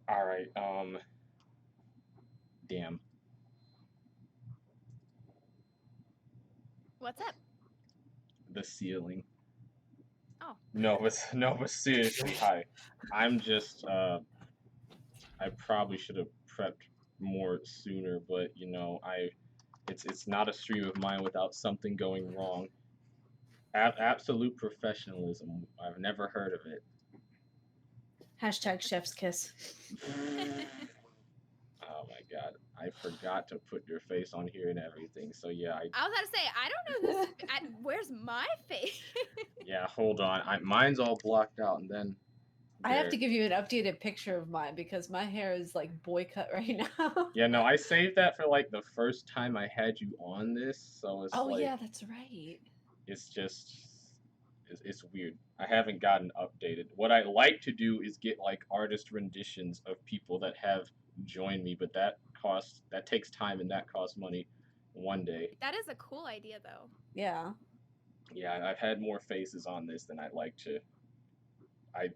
All right. Damn. What's up? The ceiling. Oh. No, but no, but seriously, hi. I'm just. I probably should have prepped more sooner, but it's not a stream of mine without something going wrong. Absolute professionalism. I've never heard of it. Hashtag chef's kiss. Oh my god, I forgot to put your face on here and everything. So yeah, I was about to say, I don't know who's. Where's my face? yeah. Hold on, mine's all blocked out, and then I have to give you an updated picture of mine because my hair is like boy cut right now. Yeah, no, I saved that for like the first time I had you on this, so it's Oh like yeah, that's right. it's just it's weird. I haven't gotten updated. What I like to do is get like artist renditions of people that have joined me, but that takes time and that costs money one day. That is a cool idea, though. Yeah. Yeah, I've had more faces on this than I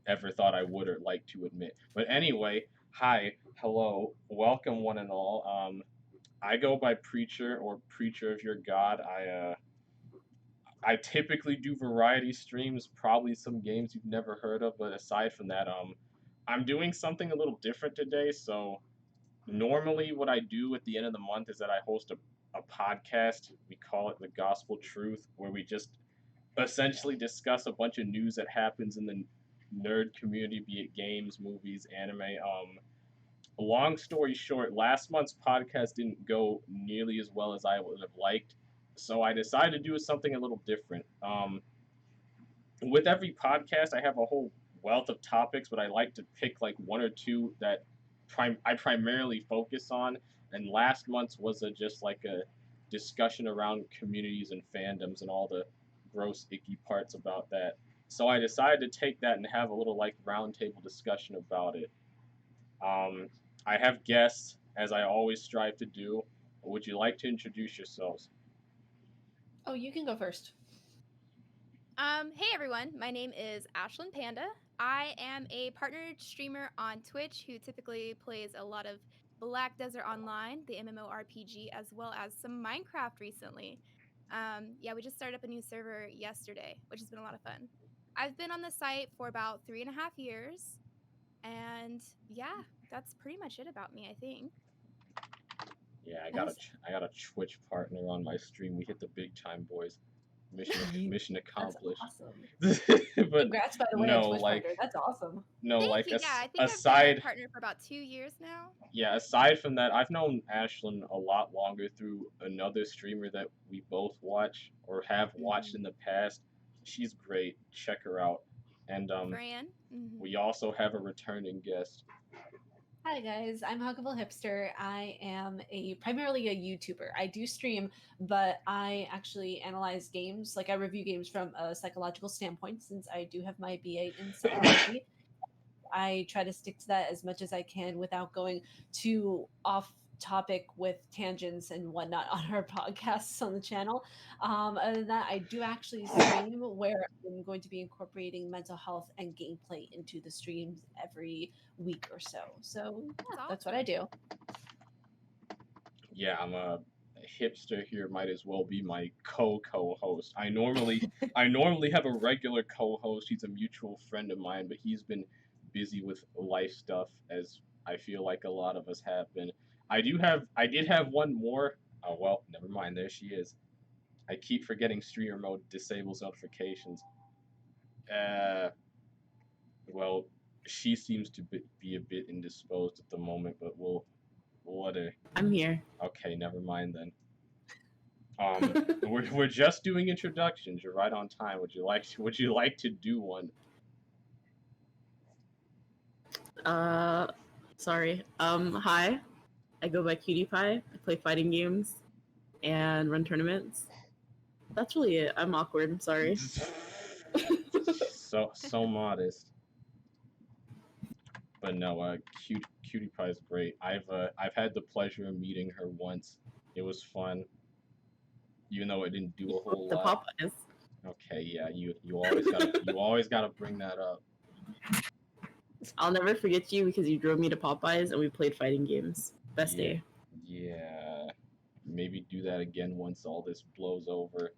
ever thought I would or like to admit. But anyway, hi, hello, welcome one and all. I go by preacher or preacher of your God. I typically do variety streams, probably some games you've never heard of, but aside from that, I'm doing something a little different today. So normally what I do at the end of the month is that I host a podcast. We call it the Gospel Truth, where we just essentially discuss a bunch of news that happens in the nerd community, be it games, movies, anime. Long story short, last month's podcast didn't go nearly as well as I would have liked, so I decided to do something a little different. With every podcast, I have a whole wealth of topics, but I like to pick like one or two that I primarily focus on. And last month's was just like a discussion around communities and fandoms and all the gross, icky parts about that. So I decided to take that and have a little like roundtable discussion about it. Um, I have guests, as I always strive to do. Would you like to introduce yourselves? Oh, you can go first. Hey everyone, my name is Ashlyn Panda. I am a partnered streamer on Twitch who typically plays a lot of Black Desert Online, the MMORPG, as well as some Minecraft recently. Yeah, we just started up a new server yesterday, which has been a lot of fun. I've been on the site for about 3.5 years, and yeah, that's pretty much it about me, I think. Yeah, Nice. I got a Twitch partner on my stream. We hit the big time, boys. Mission That's accomplished. awesome. But Congrats, by the way, on no, Twitch like partner. That's awesome. no, Thank like you. Yeah, I think I've been a aside partner for about 2 years now. yeah, aside from that, I've known Ashlyn a lot longer through another streamer that we both watch or have watched in the past. She's great. Check her out. And Fran. we also have a returning guest. Hi guys, I'm Huggable Hipster. I am primarily a YouTuber. I do stream, but I actually analyze games. Like I review games from a psychological standpoint since I do have my BA in psychology. I try to stick to that as much as I can without going too off topic with tangents and whatnot on our podcasts on the channel. Other than that, I do actually stream where I'm going to be incorporating mental health and gameplay into the streams every week or so. So yeah, that's what I do. Yeah, I'm a hipster here. Might as well be my co-host. I normally have a regular co-host. He's a mutual friend of mine, but he's been busy with life stuff, as I feel like a lot of us have been. I did have one more. Oh well, never mind. There she is. I keep forgetting streamer mode disables notifications. Uh, well, she seems to be a bit indisposed at the moment, but we'll let her. I'm here. Okay, never mind then. We're just doing introductions. You're right on time. Would you like to do one? Sorry. Hi. I go by Cutie Pie. I play fighting games and run tournaments. That's really it. I'm awkward. I'm sorry. So modest. But no, Cutie Pie is great. I've had the pleasure of meeting her once. It was fun, even though it didn't do a whole The lot. Popeyes. Okay, yeah, you always gotta bring that up. I'll never forget you because you drove me to Popeyes and we played fighting games. Best Yeah. day. Yeah. Maybe do that again once all this blows over.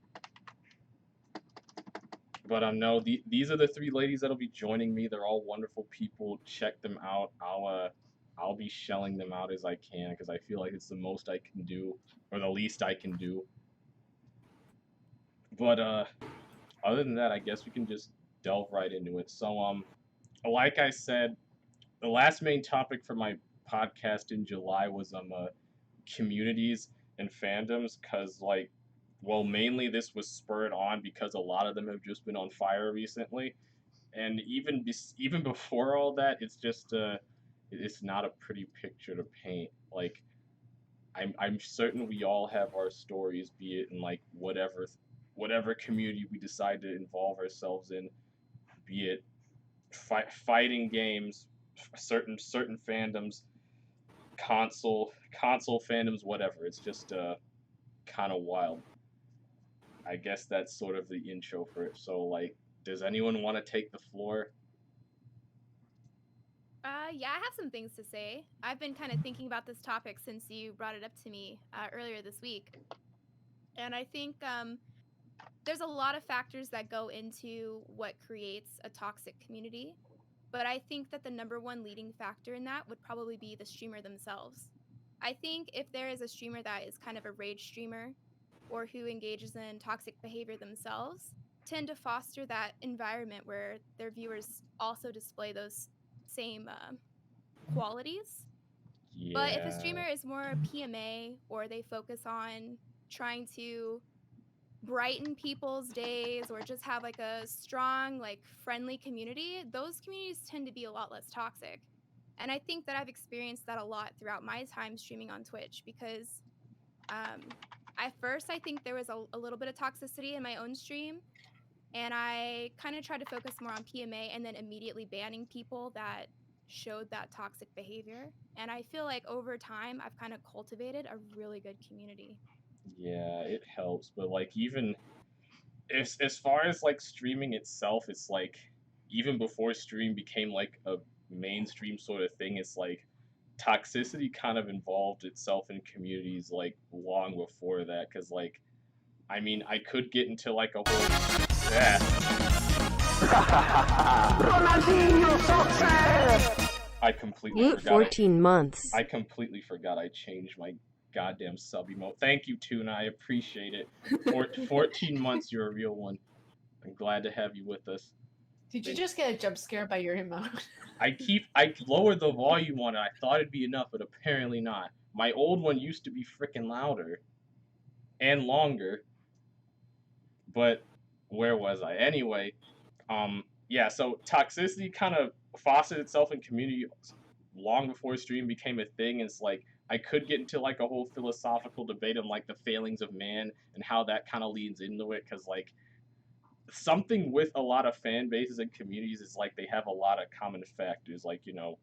But no, these are the three ladies that'll be joining me. They're all wonderful people. Check them out. I'll be shelling them out as I can because I feel like it's the most I can do or the least I can do. But other than that, I guess we can just delve right into it. So like I said, the last main topic for my podcast in July was communities and fandoms because like well mainly this was spurred on because a lot of them have just been on fire recently, and even before all that it's just it's not a pretty picture to paint. Like I'm certain we all have our stories, be it in like whatever community we decide to involve ourselves in, be it fighting games, certain fandoms, console fandoms, whatever. It's just kind of wild. I guess that's sort of the intro for it. So like, does anyone want to take the floor? Yeah, I have some things to say. I've been kind of thinking about this topic since you brought it up to me earlier this week. And I think there's a lot of factors that go into what creates a toxic community. But I think that the number one leading factor in that would probably be the streamer themselves. I think if there is a streamer that is kind of a rage streamer or who engages in toxic behavior themselves, tend to foster that environment where their viewers also display those same qualities. But if a Yeah. streamer is more PMA or they focus on trying to brighten people's days or just have like a strong, like friendly community, those communities tend to be a lot less toxic. And I think that I've experienced that a lot throughout my time streaming on Twitch because at first I think there was a little bit of toxicity in my own stream. And I kind of tried to focus more on PMA and then immediately banning people that showed that toxic behavior. And I feel like over time, I've kind of cultivated a really good community. Yeah, it helps, but like even as far as like streaming itself, it's like even before stream became like a mainstream sort of thing, it's like toxicity kind of involved itself in communities like long before that. Because like, I mean, I could get into like a whole yeah. I completely Woot forgot. 14 months. I completely forgot I changed my goddamn sub emote. Thank you, Tuna. I appreciate it. 14 months, you're a real one. I'm glad to have you with us. Did you just get a jump scare by your emote? I lowered the volume on it. I thought it'd be enough, but apparently not. My old one used to be freaking louder and longer. But where was I? Anyway, yeah, so toxicity kind of fostered itself in community long before stream became a thing. It's like I could get into like a whole philosophical debate on like the failings of man and how that kind of leads into it, because like something with a lot of fan bases and communities is like they have a lot of common factors, like the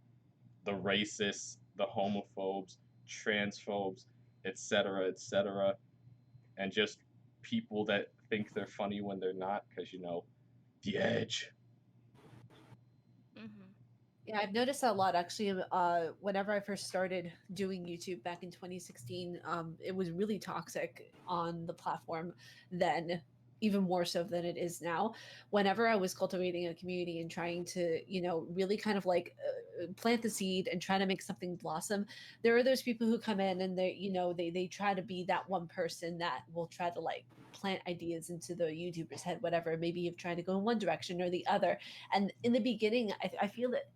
racists, the homophobes, transphobes, etc., and just people that think they're funny when they're not, because the edge. Mm-hmm. Yeah, I've noticed that a lot actually. Whenever I first started doing YouTube back in 2016, it was really toxic on the platform then, even more so than it is now. Whenever I was cultivating a community and trying to, really kind of like plant the seed and try to make something blossom, there are those people who come in and they try to be that one person that will try to like plant ideas into the YouTuber's head, whatever. Maybe you've tried to go in one direction or the other. And in the beginning, I feel that,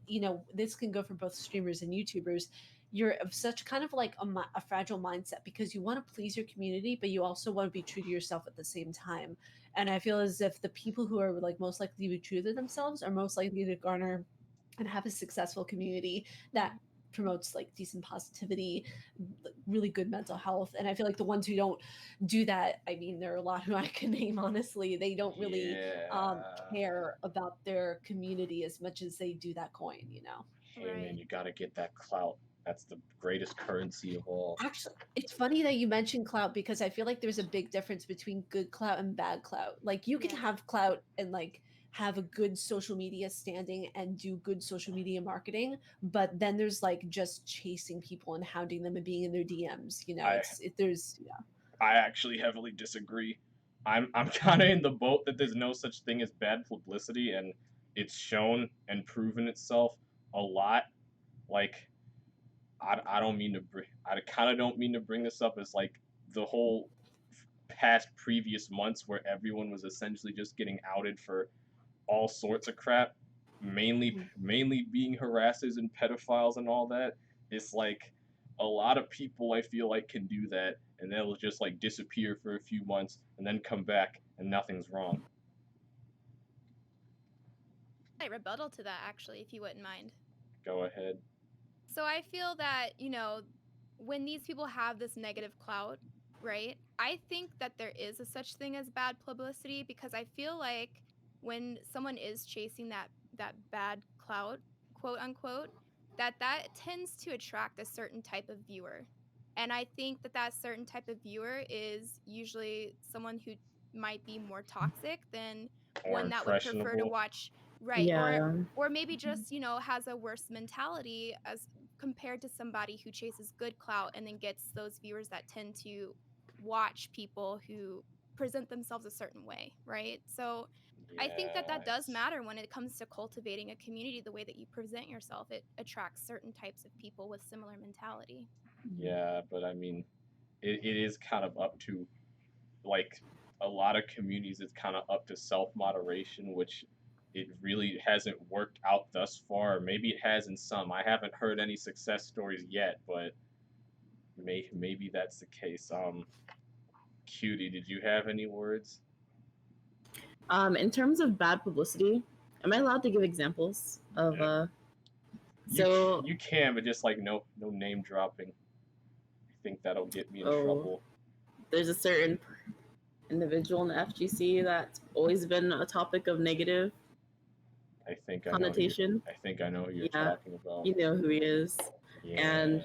this can go for both streamers and YouTubers. You're of such kind of like a fragile mindset because you want to please your community, but you also want to be true to yourself at the same time. And I feel as if the people who are like most likely to be true to themselves are most likely to garner and have a successful community that promotes like decent positivity, really good mental health. And I feel like the ones who don't do that, I mean, there are a lot who I can name, honestly. They don't really care about their community as much as they do that coin, Hey man, Right. you gotta get that clout. That's the greatest currency of all. Actually, it's funny that you mentioned clout because I feel like there's a big difference between good clout and bad clout. Like you can Yeah. have clout and like have a good social media standing and do good social media marketing, but then there's like just chasing people and hounding them and being in their DMs. You know, I there's I actually heavily disagree. I'm kind of in the boat that there's no such thing as bad publicity, and it's shown and proven itself a lot. Like I don't mean to bring I kind of don't mean to bring this up as like the whole past previous months where everyone was essentially just getting outed for all sorts of crap, mainly being harassers and pedophiles and all that. It's like a lot of people I feel like can do that, and they'll just like disappear for a few months and then come back and nothing's wrong. I rebuttal to that actually, if you wouldn't mind. Go ahead. So I feel that, when these people have this negative clout, right? I think that there is a such thing as bad publicity because I feel like when someone is chasing that bad clout, quote unquote, that tends to attract a certain type of viewer. And I think that certain type of viewer is usually someone who might be more toxic than Or one that would prefer to impressionable. watch, right, Yeah. or maybe just, has a worse mentality as compared to somebody who chases good clout and then gets those viewers that tend to watch people who present themselves a certain way, right? So I think that does Yes. matter when it comes to cultivating a community. The way that you present yourself, it attracts certain types of people with similar mentality. Yeah, but I mean, it is kind of up to like a lot of communities. It's kind of up to self moderation, which it really hasn't worked out thus far. Maybe it has in some. I haven't heard any success stories yet, but maybe that's the case. Cutie, did you have any words? In terms of bad publicity, am I allowed to give examples of Yeah. so You can, but just like no name dropping. I think that'll get me in trouble. there's a certain individual in the FGC that's always been a topic of negative I think connotation. I think I know who you're Yeah, talking about. you know who he is. Yeah. And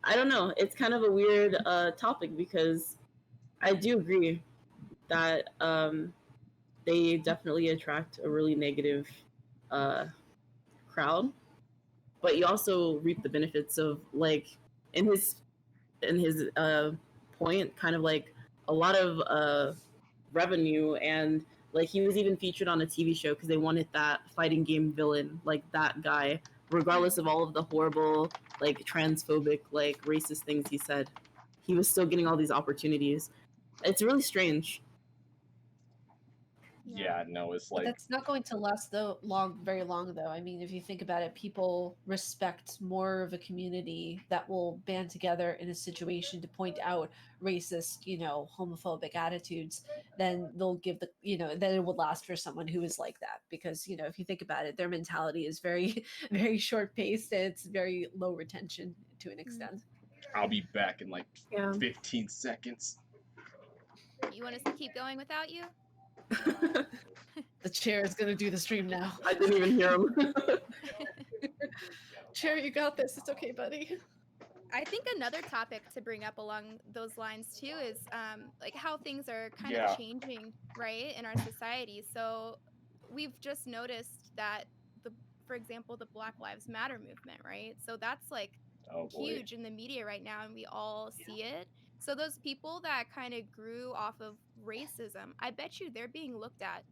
I don't know, it's kind of a weird topic because I do agree that they definitely attract a really negative uh, crowd, but you also reap the benefits of like in his point, kind of like a lot of revenue, and like he was even featured on a TV show because they wanted that fighting game villain, like that guy, regardless of all of the horrible, like transphobic, like racist things he said. He was still getting all these opportunities. It's really strange. Yeah, no, it's But like that's not going to last very long though. I mean, if you think about it, people respect more of a community that will band together in a situation to point out racist, homophobic attitudes, then they'll give then it will last for someone who is like that. Because, if you think about it, their mentality is very, very short paced and it's very low retention to an extent. I'll be back in like Yeah. 15 seconds. You want us to keep going without you? The chair is going to do the stream now. I didn't even hear him. Chair, you got this. It's okay, buddy. I think another topic to bring up along those lines too is like how things are kind Yeah. of changing, right, in our society. So we've just noticed that for example, the Black Lives Matter movement, right? So that's like Oh boy. huge in the media right now, and we all see it. So those people that kind of grew off of racism, I bet you they're being looked at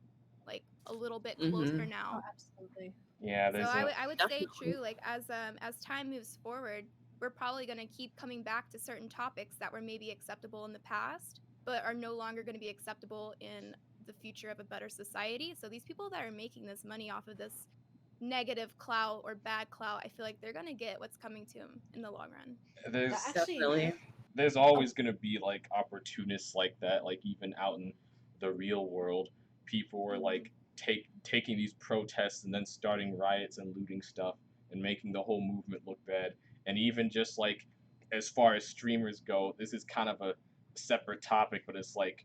like a little bit closer Mhm. now. Oh, absolutely. Yeah, So there's I would say Definitely. true. Like as time moves forward, we're probably going to keep coming back to certain topics that were maybe acceptable in the past, but are no longer going to be acceptable in the future of a better society. So these people that are making this money off of this negative clout or bad clout, I feel like they're going to get what's coming to them in the long run. there's That actually, Definitely. there's always going to be like opportunists like that, like even out in the real world people were like taking these protests and then starting riots and looting stuff and making the whole movement look bad. And even just like as far as streamers go, this is kind of a separate topic, but it's like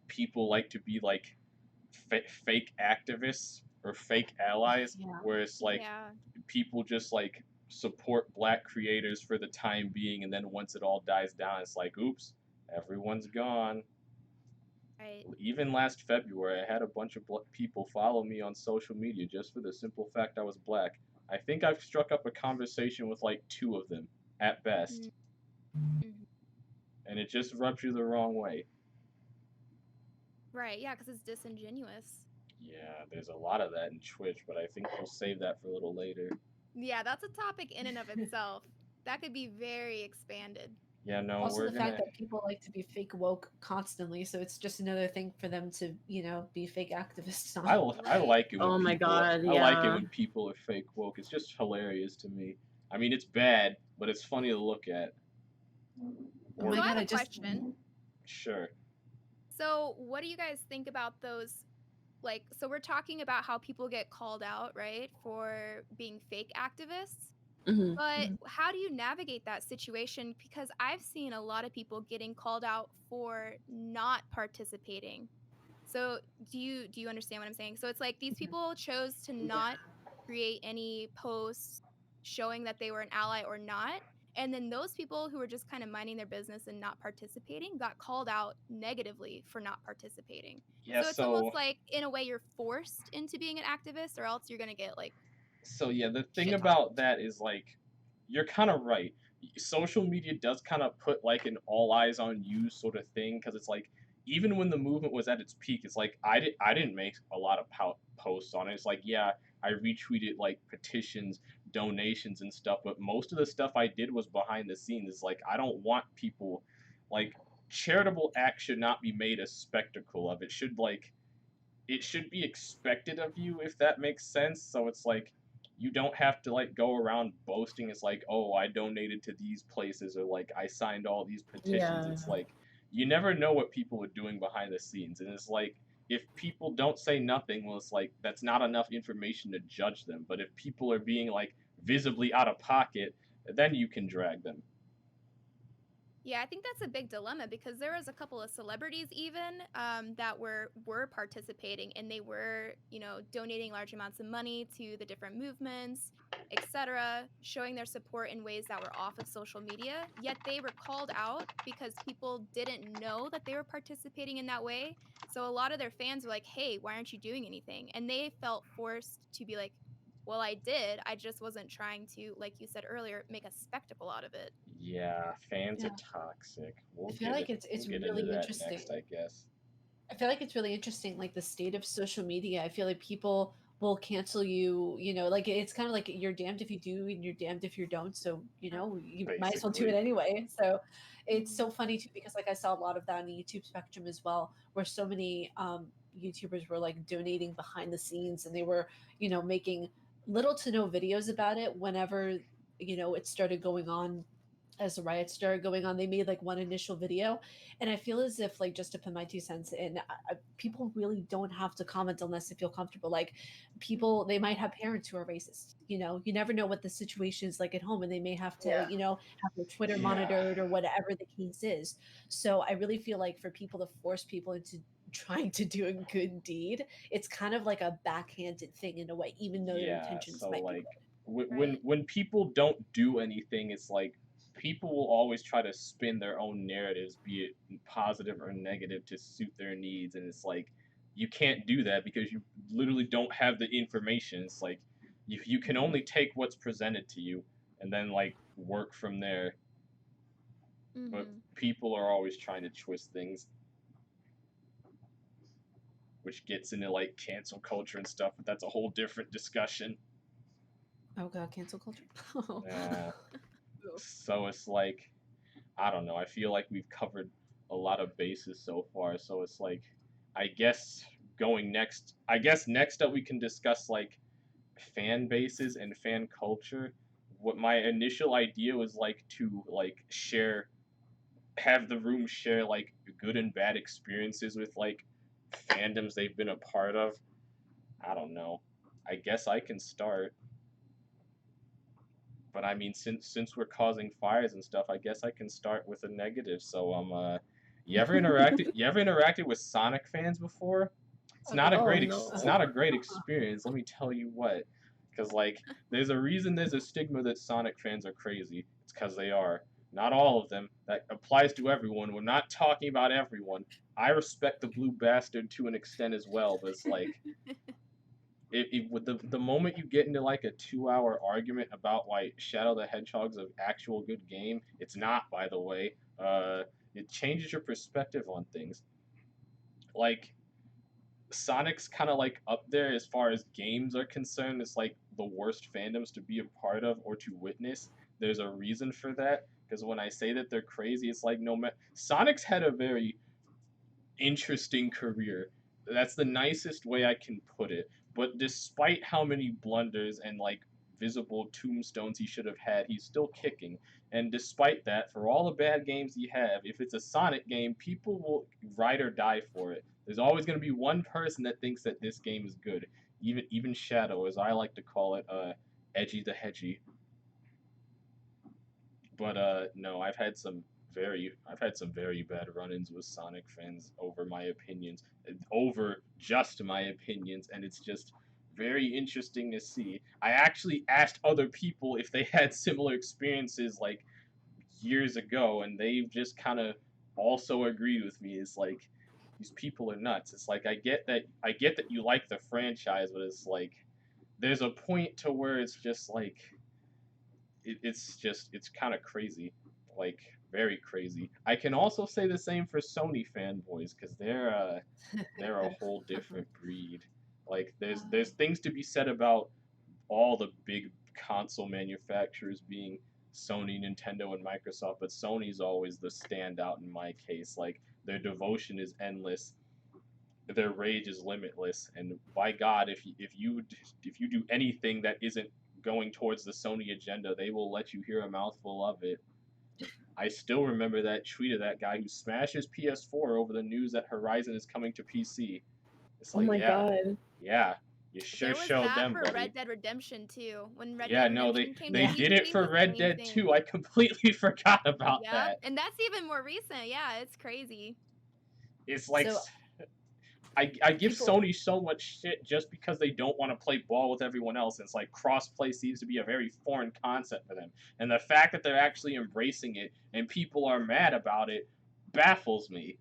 people like to be like fake activists or fake allies, yeah. where it's like Yeah. people just like support black creators for the time being, and then once it all dies down, it's like, oops, everyone's gone. Right. Even last February, I had a bunch of people follow me on social media just for the simple fact I was black. I think I've struck up a conversation with like two of them at best, Mm-hmm. and it just rubs you the wrong way. Right. Yeah, because it's disingenuous. Yeah, there's a lot of that in Twitch, but I think we'll save that for a little later. Yeah, that's a topic in and of itself. That could be very expanded. Yeah, no, Also, we're the fact gonna. that people like to be fake woke constantly, so it's just another thing for them to, be fake activists on. I like it when Oh my people. God, I like it yeah. when people are fake woke. It's just hilarious to me. I mean, it's bad, but it's funny to look at. Oh Or my So I god, have I a just question. sure. So, what do you guys think about those? Like, so we're talking about how people get called out, right, for being fake activists. Mhm. But how do you navigate that situation? Because I've seen a lot of people getting called out for not participating. So do you understand what I'm saying? So it's like these people chose to not create any posts showing that they were an ally or not. And then those people who were just kind of minding their business and not participating got called out negatively for not participating. Yeah, So it's almost so like in a way you're forced into being an activist or else you're going to get like yeah, the thing shit talk. about that is like you're kind of right. Social media does kind of put like an all eyes on you sort of thing because it's like even when the movement was at its peak, it's like I didn't make a lot of posts on it. It's like yeah, I retweeted like petitions, donations and stuff, but most of the stuff I did was behind the scenes. It's like I don't want people like charitable acts should not be made a spectacle of. It should be expected of you if that makes sense. So it's like you don't have to like go around boasting. It's like, oh, I donated to these places or like I signed all these petitions. Yeah. It's like you never know what people are doing behind the scenes, and it's like if people don't say nothing, well, it's like that's not enough information to judge them. But if people are being like visibly out of pocket, then you can drag them. Yeah, I think that's a big dilemma because there was a couple of celebrities even that were participating and they were, donating large amounts of money to the different movements, etc., showing their support in ways that were off of social media. Yet they were called out because people didn't know that they were participating in that way. So a lot of their fans were like, "Hey, why aren't you doing anything?" And they felt forced to be like, "Well, I did. I just wasn't trying to, like you said earlier, make a spectacle out of it." Yeah, fans Yeah. are toxic. I feel like it's We'll it's get into really that interesting. next, I guess. I feel like it's really interesting, like the state of social media. I feel like people will cancel you, like it's kind of like you're damned if you do and you're damned if you don't. So, you might as well do it Basically. anyway. So it's Mhm. so funny too, because like I saw a lot of that on the YouTube spectrum as well, where so many YouTubers were like donating behind the scenes and they were, making little to no videos about it whenever, it started going on as the riots started going on. They made like one initial video, and I feel as if, like, just to put my 2 cents in, people really don't have to comment unless they feel comfortable. Like, people, they might have parents who are racist. You never know what the situation is like at home, and they may have to, Yeah. have their Twitter Yeah. monitored or whatever the case is. So I really feel like for people to force people into trying to do a good deed, it's kind of like a backhanded thing in a way, even though their Yeah, intentions so might be like good. Right. when people don't do anything, it's like people will always try to spin their own narratives, be it positive or negative, to suit their needs, and it's like you can't do that because you literally don't have the information. It's like you can only take what's presented to you and then like work from there. But Mhm. people are always trying to twist things, which gets into like cancel culture and stuff, but that's a whole different discussion. Oh god, cancel culture. Yeah. So it's like I don't know. I feel like we've covered a lot of bases so far. So it's like, I guess going next, I guess next up we can discuss like fan bases and fan culture. What my initial idea was like to like share, have the room share like good and bad experiences with like fandoms they've been a part of. I don't know. I guess I can start. But I mean, since we're causing fires and stuff, I guess I can start with a negative. So you ever interacted with Sonic fans before? Okay. Oh no. It's not a great experience. Let me tell you what, because like there's a reason there's a stigma that Sonic fans are crazy. It's because they are. Not all of them. That applies to everyone. We're not talking about everyone. I respect the blue bastard to an extent as well, but it's like with the moment you get into like a 2 hour argument about why Shadow the Hedgehog's an actual good game, it's not, by the way. It changes your perspective on things. Like Sonic's kind of like up there as far as games are concerned. It's like the worst fandoms to be a part of or to witness. There's a reason for that because when I say that they're crazy, it's like no matter. Sonic's had a very interesting career. That's the nicest way I can put it. But despite how many blunders and like visible tombstones he should have had, he's still kicking. And despite that, for all the bad games he have, if it's a Sonic game, people will ride or die for it. There's always going to be one person that thinks that this game is good. Even Shadow, as I like to call it, edgy the hedgy. But no, I've had some very bad run-ins with Sonic fans over my opinions, over just my opinions, and it's just very interesting to see. I actually asked other people if they had similar experiences like years ago, and they've just kind of also agreed with me. It's like these people are nuts. It's like I get that you like the franchise, but it's like there's a point to where it's just like it's kind of crazy, like very crazy. I can also say the same for Sony fanboys because they're a whole different breed. Like there's things to be said about all the big console manufacturers being Sony, Nintendo, and Microsoft, but Sony's always the standout in my case. Like their devotion is endless, their rage is limitless, and by God, if you do anything that isn't going towards the Sony agenda, they will let you hear a mouthful of it. I still remember that tweet of that guy who smashed his PS4 over the news that Horizon is coming to PC. It's Oh like, my god. yeah, you sure There was showed that them, for buddy. Red Dead Redemption too. When Red Yeah, Dead no, Redemption came to they Yeah. did it PC, for the Red same Dead thing. 2. I completely forgot about Yeah, that. and that's even more recent. Yeah, it's crazy. It's like So I give people, Sony so much shit just because they don't want to play ball with everyone else. It's like crossplay seems to be a very foreign concept for them, and the fact that they're actually embracing it and people are mad about it baffles me.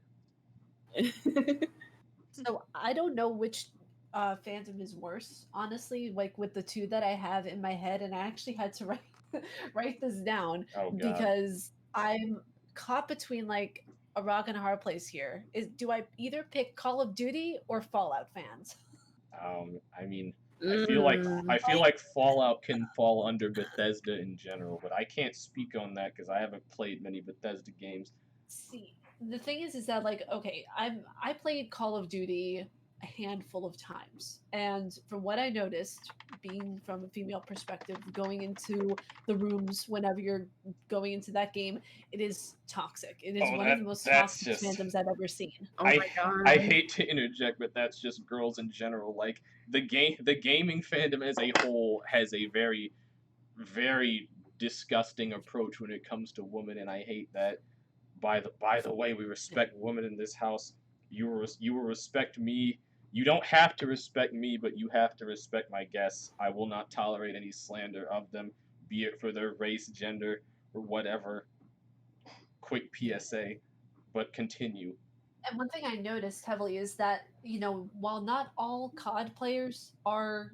so I don't know which fandom is worse, honestly. Like with the two that I have in my head, and I actually had to write this down Oh God. because I'm caught between like a rock and a hard place here. Is do I either pick Call of Duty or Fallout fans? I mean, I Mm. feel like Fallout can fall under Bethesda in general, but I can't speak on that because I haven't played many Bethesda games. See, the thing is that like okay, I played Call of Duty a handful of times, and from what I noticed, being from a female perspective, going into the rooms whenever you're going into that game, it is toxic. It is Oh, one of the most that's toxic just fandoms I've ever seen. Oh I my god. I hate to interject, but that's just girls in general. Like the gaming fandom as a whole has a very disgusting approach when it comes to women, and I hate that. By the way, we respect women in this house. You will respect me. You don't have to respect me, but you have to respect my guests. I will not tolerate any slander of them, be it for their race, gender, or whatever. Quick Yeah. PSA, but continue. And one thing I noticed heavily is that, while not all COD players are,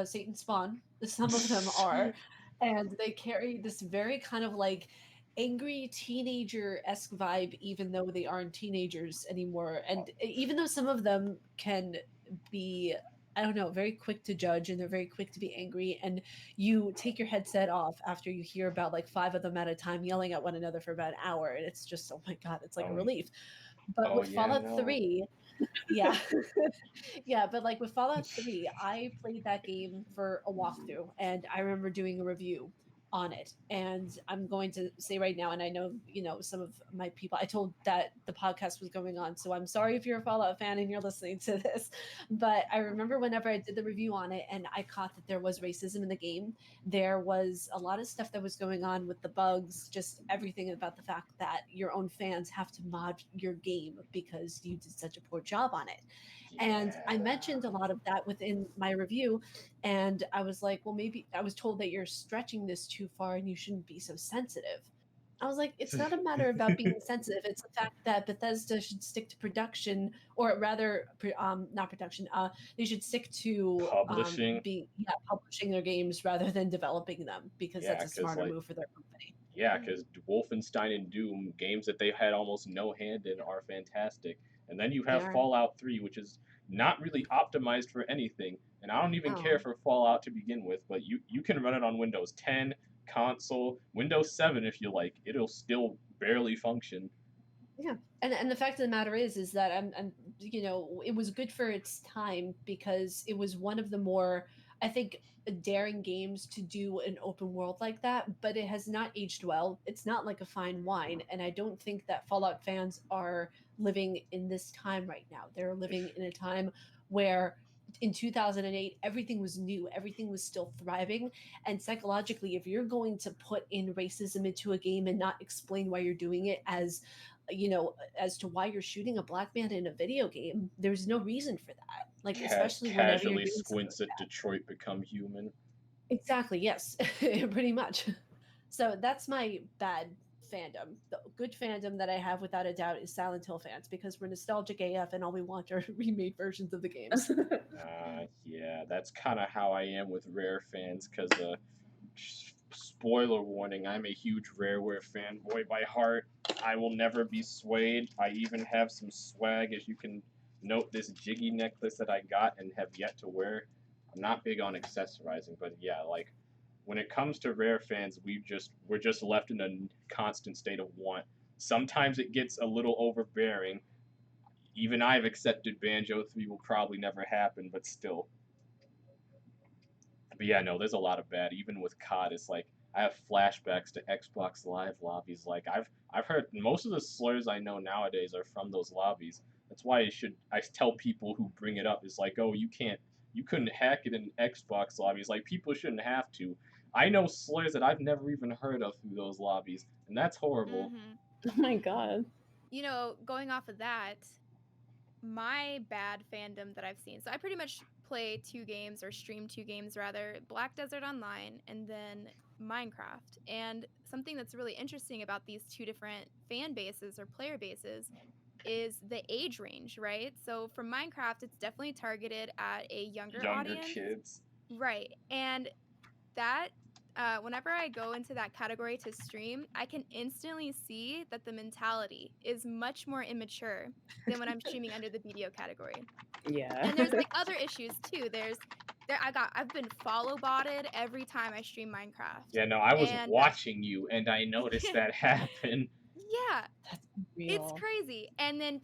Satan spawn, some of them are, and they carry this very kind of like angry teenager esque vibe, even though they aren't teenagers anymore. And even though some of them can be, I don't know, very quick to judge and they're very quick to be angry, and you take your headset off after you hear about like five of them at a time yelling at one another for about an hour, and it's just, oh my God, it's like a Oh, relief. But oh with yeah, Fallout no. 3, yeah. Yeah, but like with Fallout 3, I played that game for a walkthrough and I remember doing a review on it. And I'm going to say right now, and I know, some of my people, I told that the podcast was going on. So I'm sorry if you're a Fallout fan and you're listening to this. But I remember whenever I did the review on it and I caught that there was racism in the game, there was a lot of stuff that was going on with the bugs, just everything about the fact that your own fans have to mod your game because you did such a poor job on it. And I mentioned a lot of that within my review. And I was like, well, maybe I was told that you're stretching this too far and you shouldn't be so sensitive. I was like, it's not a matter about being sensitive. It's the fact that Bethesda should stick to production, or rather, not production. They should stick to Publishing. publishing their games rather than developing them, because Yeah, that's a because smarter like move for their company. yeah, because Wolfenstein and Doom, games that they've had almost no hand in, are fantastic. And then you They have are. Fallout 3, which is not really optimized for anything. And I don't even care Oh. for Fallout to begin with, but you can run it on Windows 10, console, Windows 7 if you like. It'll still barely function. Yeah, and the fact of the matter is that I'm it was good for its time because it was one of the more, I think, daring games to do an open world like that, but it has not aged well. It's not like a fine wine, and I don't think that Fallout fans are living in this time right now. They're living in a time where in 2008 everything was new, everything was still thriving, and psychologically if you're going to put in racism into a game and not explain why you're doing it as to why you're shooting a black man in a video game, there's no reason for that. Like, especially whenever you're Casually doing something squints at Detroit Become Human. exactly, yes. Pretty much. So that's my bad fandom. The good fandom that I have without a doubt is Silent Hill fans, because we're nostalgic AF and all we want are remade versions of the games. Yeah, that's kind of how I am with Rare fans, because spoiler warning, I'm a huge Rareware fanboy by heart. I will never be swayed. I even have some swag, as you can note, this Jiggy necklace that I got and have yet to wear. I'm not big on accessorizing, but yeah, like when it comes to Rare fans, we're just left in a constant state of want. Sometimes it gets a little overbearing. Even I've accepted Banjo 3 will probably never happen, but still. But yeah, no, there's a lot of bad. Even with COD, it's like I have flashbacks to Xbox Live lobbies. Like I've heard most of the slurs I know nowadays are from those lobbies. That's why I tell people who bring it up, is like, oh, you couldn't hack it in Xbox lobbies. Like, people shouldn't have to. I know slurs that I've never even heard of through those lobbies, and that's horrible. Oh my god. Going off of that, my bad fandom that I've seen. So I pretty much play two games, or stream two games rather, Black Desert Online and then Minecraft. And something that's really interesting about these two different fan bases or player bases is the age range, right? So for Minecraft, it's definitely targeted at a younger Younger audience. kids. Right. And that whenever I go into that category to stream, I can instantly see that the mentality is much more immature than when I'm streaming under the video category. Yeah. And there's like other issues too. I've been follow botted every time I stream Minecraft. Yeah, no, I was And watching you, and I noticed that happen. yeah, That's it's real. crazy. And then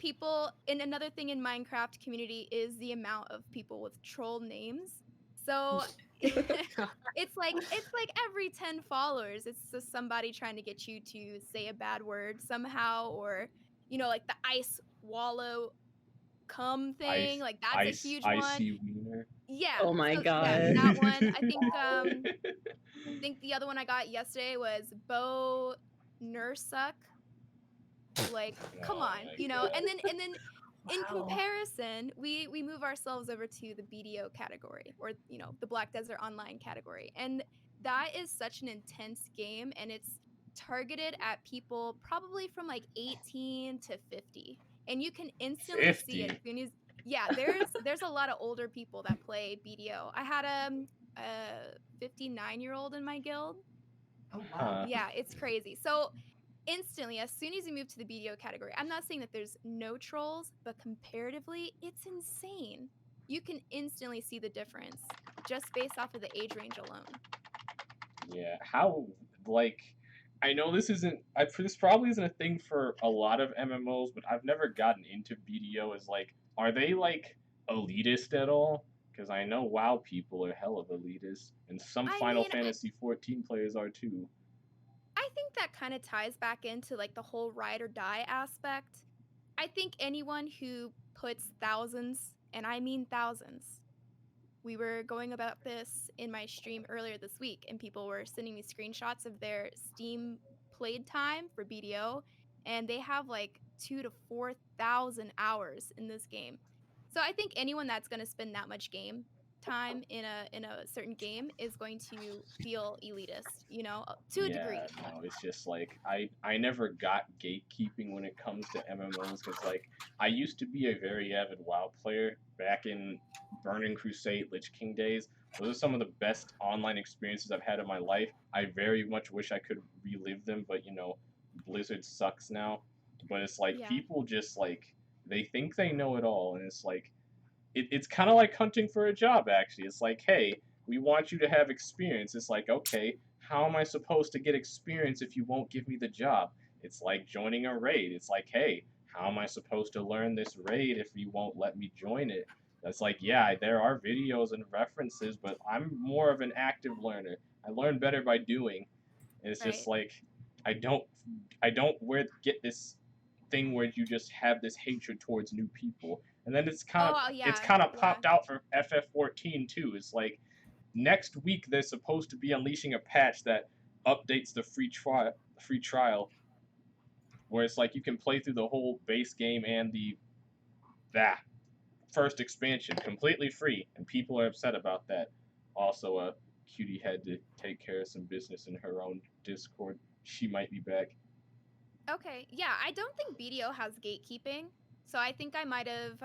and another thing in Minecraft community is the amount of people with troll names. So it's like every 10 followers, it's just somebody trying to get you to say a bad word somehow, or like the ice wallow cum thing, like that's a huge one. Icy wiener. Yeah. Oh my So yeah, god. that one. I think the other one I got yesterday was Bo Nursuck. Like, come Oh on, my God. and then in Wow. comparison, we move ourselves over to the BDO category, or the Black Desert Online category, and that is such an intense game, and it's targeted at people probably from like 18 to 50, and you can instantly see as 50. soon as there's a lot of older people that play BDO. I had a 59-year-old in my guild. Oh wow. Huh. Yeah, it's crazy. So instantly, as soon as you move to the BDO category, I'm not saying that there's no trolls, but comparatively, it's insane. You can instantly see the difference just based off of the age range alone. Yeah. How, like, I know this probably isn't a thing for a lot of MMOs, but I've never gotten into BDO. As like, are they like elitist at all? Because I know WoW people are hell of elitist, and some I Final mean, Fantasy 14 players are too. I think that kind of ties back into like the whole ride or die aspect. I think anyone who puts thousands, and I mean thousands, we were going about this in my stream earlier this week, and people were sending me screenshots of their Steam played time for BDO, and they have like 2 to 4,000 hours in this game. So I think anyone that's going to spend that much game time in a certain game is going to feel elitist, you know, to a Yeah, degree. no, it's just like I never got gatekeeping when it comes to MMOs because like I used to be a very avid WoW player back in Burning Crusade, Lich King days. Those are some of the best online experiences I've had in my life. I very much wish I could relive them, but you know, Blizzard sucks now. But it's like Yeah. people just like they think they know it all, and it's like it's kind of like hunting for a job actually. It's like, hey, we want you to have experience. It's like, okay, how am I supposed to get experience if you won't give me the job? It's like joining a raid. It's like, hey, how am I supposed to learn this raid if you won't let me join it? That's like, yeah, there are videos and references, but I'm more of an active learner. I learn better by doing. And it's just Right. like I don't I don't where get this thing where you just have this hatred towards new people. And then it's kind Oh, of yeah. Yeah. popped out for FF14 too. It's like next week they're supposed to be unleashing a patch that updates the free trial where it's like you can play through the whole base game and the that first expansion completely free, and people are upset about that. Also, Cutie had to take care of some business in her own Discord. She might be back. Okay. Yeah, I don't think BDO has gatekeeping. So I think I might have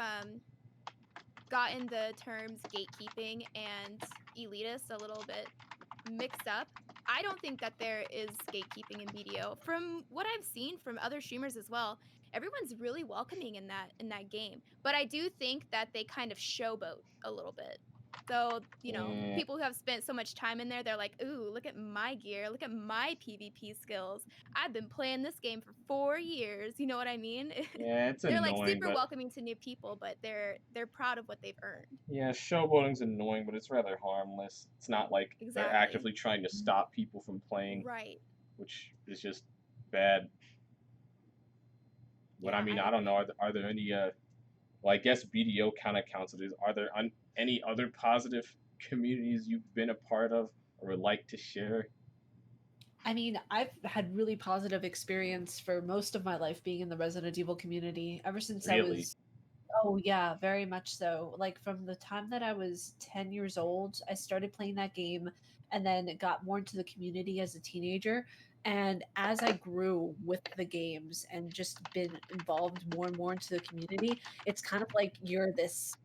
gotten the terms gatekeeping and elitist a little bit mixed up. I don't think that there is gatekeeping in BDO. From what I've seen from other streamers as well, everyone's really welcoming in that game. But I do think that they kind of showboat a little bit. So, you know, Mm, people who have spent so much time in there, they're like, ooh, look at my gear, look at my PvP skills. I've been playing this game for 4 years. You know what I mean? yeah, it's They're like annoying, super but welcoming to new people, but they're proud of what they've earned. yeah, showboating's annoying, but it's rather harmless. It's not like they're Exactly. actively trying to stop people from playing, Right. which is just bad. But I Yeah, mean, I I don't know. agree. Are there any? Well, I guess BDO kind of counts it as. Are there any other positive communities you've been a part of or would like to share? I mean, I've had really positive experience for most of my life being in the Resident Evil community ever since I Really? was. Oh yeah, very much so. Like from the time that I was 10 years old, I started playing that game and then got more into the community as a teenager. And as I grew with the games and just been involved more and more into the community, it's kind of like you're this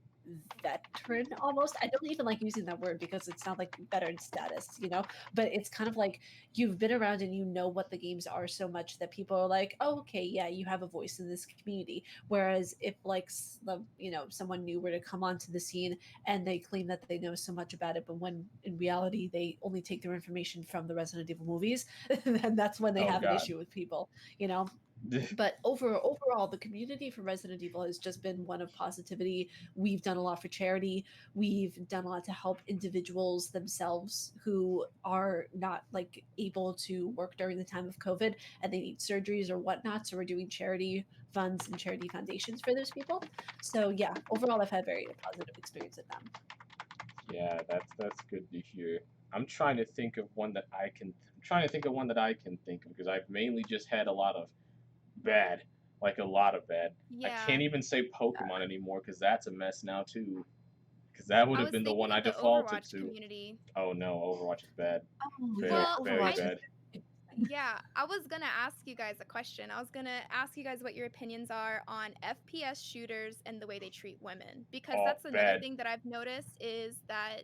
veteran almost. I don't even like using that word because it's not like veteran status, you know, but it's kind of like you've been around and you know what the games are so much that people are like, oh, okay, yeah, you have a voice in this community. Whereas if like you know, someone new were to come onto the scene and they claim that they know so much about it, but when in reality they only take their information from the Resident Evil movies, then that's when they Oh have an God. issue with people, you know. But overall, the community for Resident Evil has just been one of positivity. We've done a lot for charity. We've done a lot to help individuals themselves who are not like able to work during the time of COVID and they need surgeries or whatnot. So we're doing charity funds and charity foundations for those people. So yeah, overall, I've had very positive experience with them. Yeah, that's good to hear. I'm trying to think of one that I can. I'm trying to think of one that I can think of because I've mainly just had a lot of bad, like a lot of bad. I Yeah. can't even say Pokemon anymore because that's a mess now too. Because that would I have was been the one thinking I of the defaulted Overwatch to. community. Oh no, Overwatch is bad. Oh yeah, Very, Well, very Overwatch I is bad. yeah, I was gonna ask you guys a question. I was gonna ask you guys what your opinions are on FPS shooters and the way they treat women, because Oh, that's another bad. thing that I've noticed is that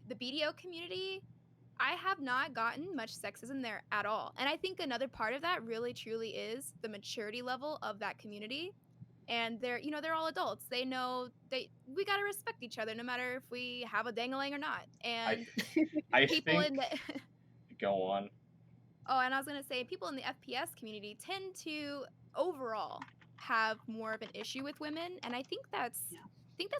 the BDO community, I have not gotten much sexism there at all. And I think another part of that really truly is the maturity level of that community. And they're, you know, they're all adults. They know we gotta respect each other no matter if we have a dangling or not. I, And I people in think. the Go on. Oh, and I was gonna say people in the FPS community tend to overall have more of an issue with women, and I think that's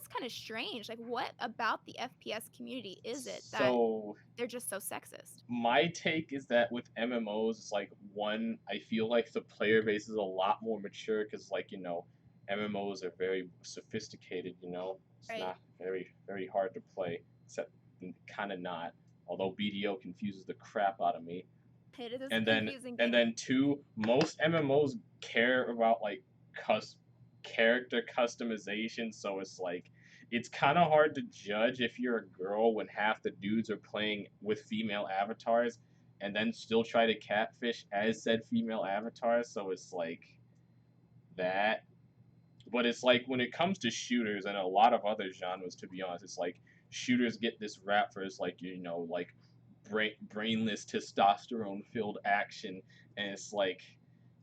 kind of strange. Like, what about the FPS community is it that So they're just so sexist? my take is that with MMOs, it's like one, I feel like the player base is a lot more mature because, like, you know, MMOs are very sophisticated, you know, it's Right? not very hard to play, except kind of not, although BDO confuses the crap out of me. It is a And then, confusing and game. then two, most MMOs care about, like, character customization, so it's like, it's kind of hard to judge if you're a girl when half the dudes are playing with female avatars and then still try to catfish as said female avatars. So it's like that. But it's like when it comes to shooters and a lot of other genres, to be honest, it's like shooters get this rap for it's like, like brainless testosterone filled action, and it's like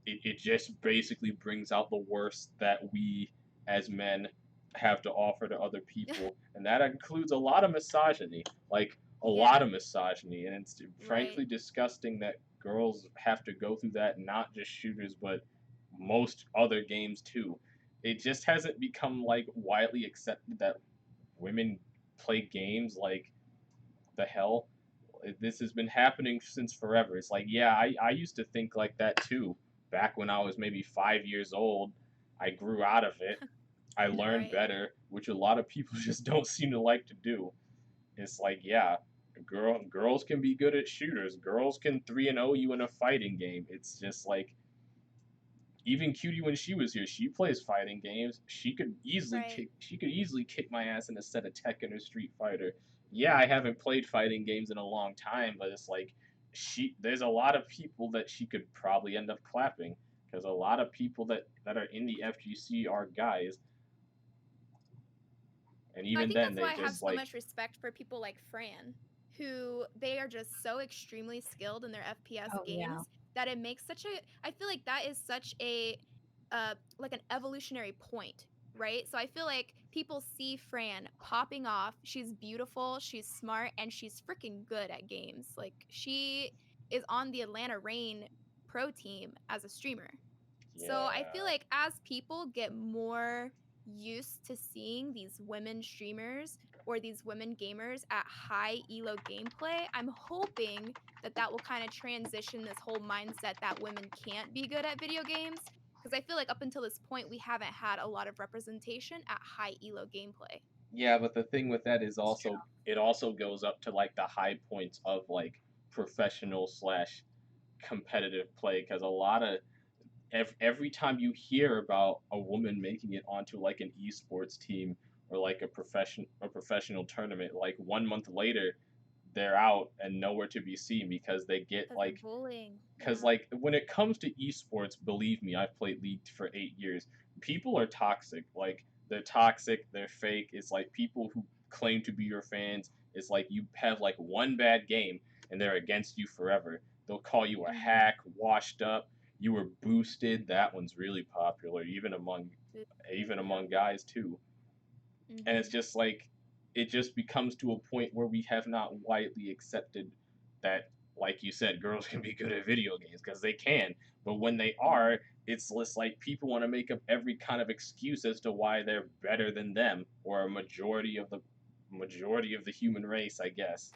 it just basically brings out the worst that we as men have to offer to other people, and that includes a lot of misogyny, like a lot Yeah, of misogyny, and it's right. frankly disgusting that girls have to go through that, not just shooters, but most other games too. It just hasn't become like widely accepted that women play games. Like the hell, this has been happening since forever. It's like, yeah, I used to think like that too back when I was maybe 5 years old. I grew out of it. I learned Right. better, which a lot of people just don't seem to like to do. It's like, yeah, girls can be good at shooters. Girls can 3-0 you in a fighting game. It's just like even Cutie when she was here, she plays fighting games. Right. She could easily kick my ass in a set of Tekken or Street Fighter. Yeah, I haven't played fighting games in a long time, but it's like there's a lot of people that she could probably end up clapping because a lot of people that are in the FGC are guys, and I even think then that's they why I have just so like, much respect for people like Fran, who they are just so extremely skilled in their FPS Oh yeah. games that it makes such a I feel like that is such a like an evolutionary point, right? So I feel like people see Fran popping off. She's beautiful, she's smart, and she's freaking good at games. Like she is on the Atlanta Reign pro team as a streamer. So I feel yeah, like as people get more used to seeing these women streamers or these women gamers at high elo gameplay, I'm hoping that that will kind of transition this whole mindset that women can't be good at video games. Because I feel like up until this point, we haven't had a lot of representation at high elo gameplay. yeah. But the thing with that is It's true. also it also goes up to like the high points of like professional slash competitive play because a lot of every time you hear about a woman making it onto like an esports team or like a professional tournament, like 1 month later they're out and nowhere to be seen because they get Because like of bullying. because Yeah. like when it comes to esports, believe me, I've played League for 8 years. People are toxic. Like they're toxic, they're fake. It's like people who claim to be your fans. It's like you have like one bad game and they're against you forever. They'll call you a Mm-hmm. hack, washed up. You were boosted. That one's really popular, even Yep. among guys too. And it's Mm-hmm. just like it just becomes to a point where we have not widely accepted that, like you said, girls can be good at video games because they can, but when they Mm-hmm. are, it's just like people want to make up every kind of excuse as to why they're better than them or a majority of the human race, I guess.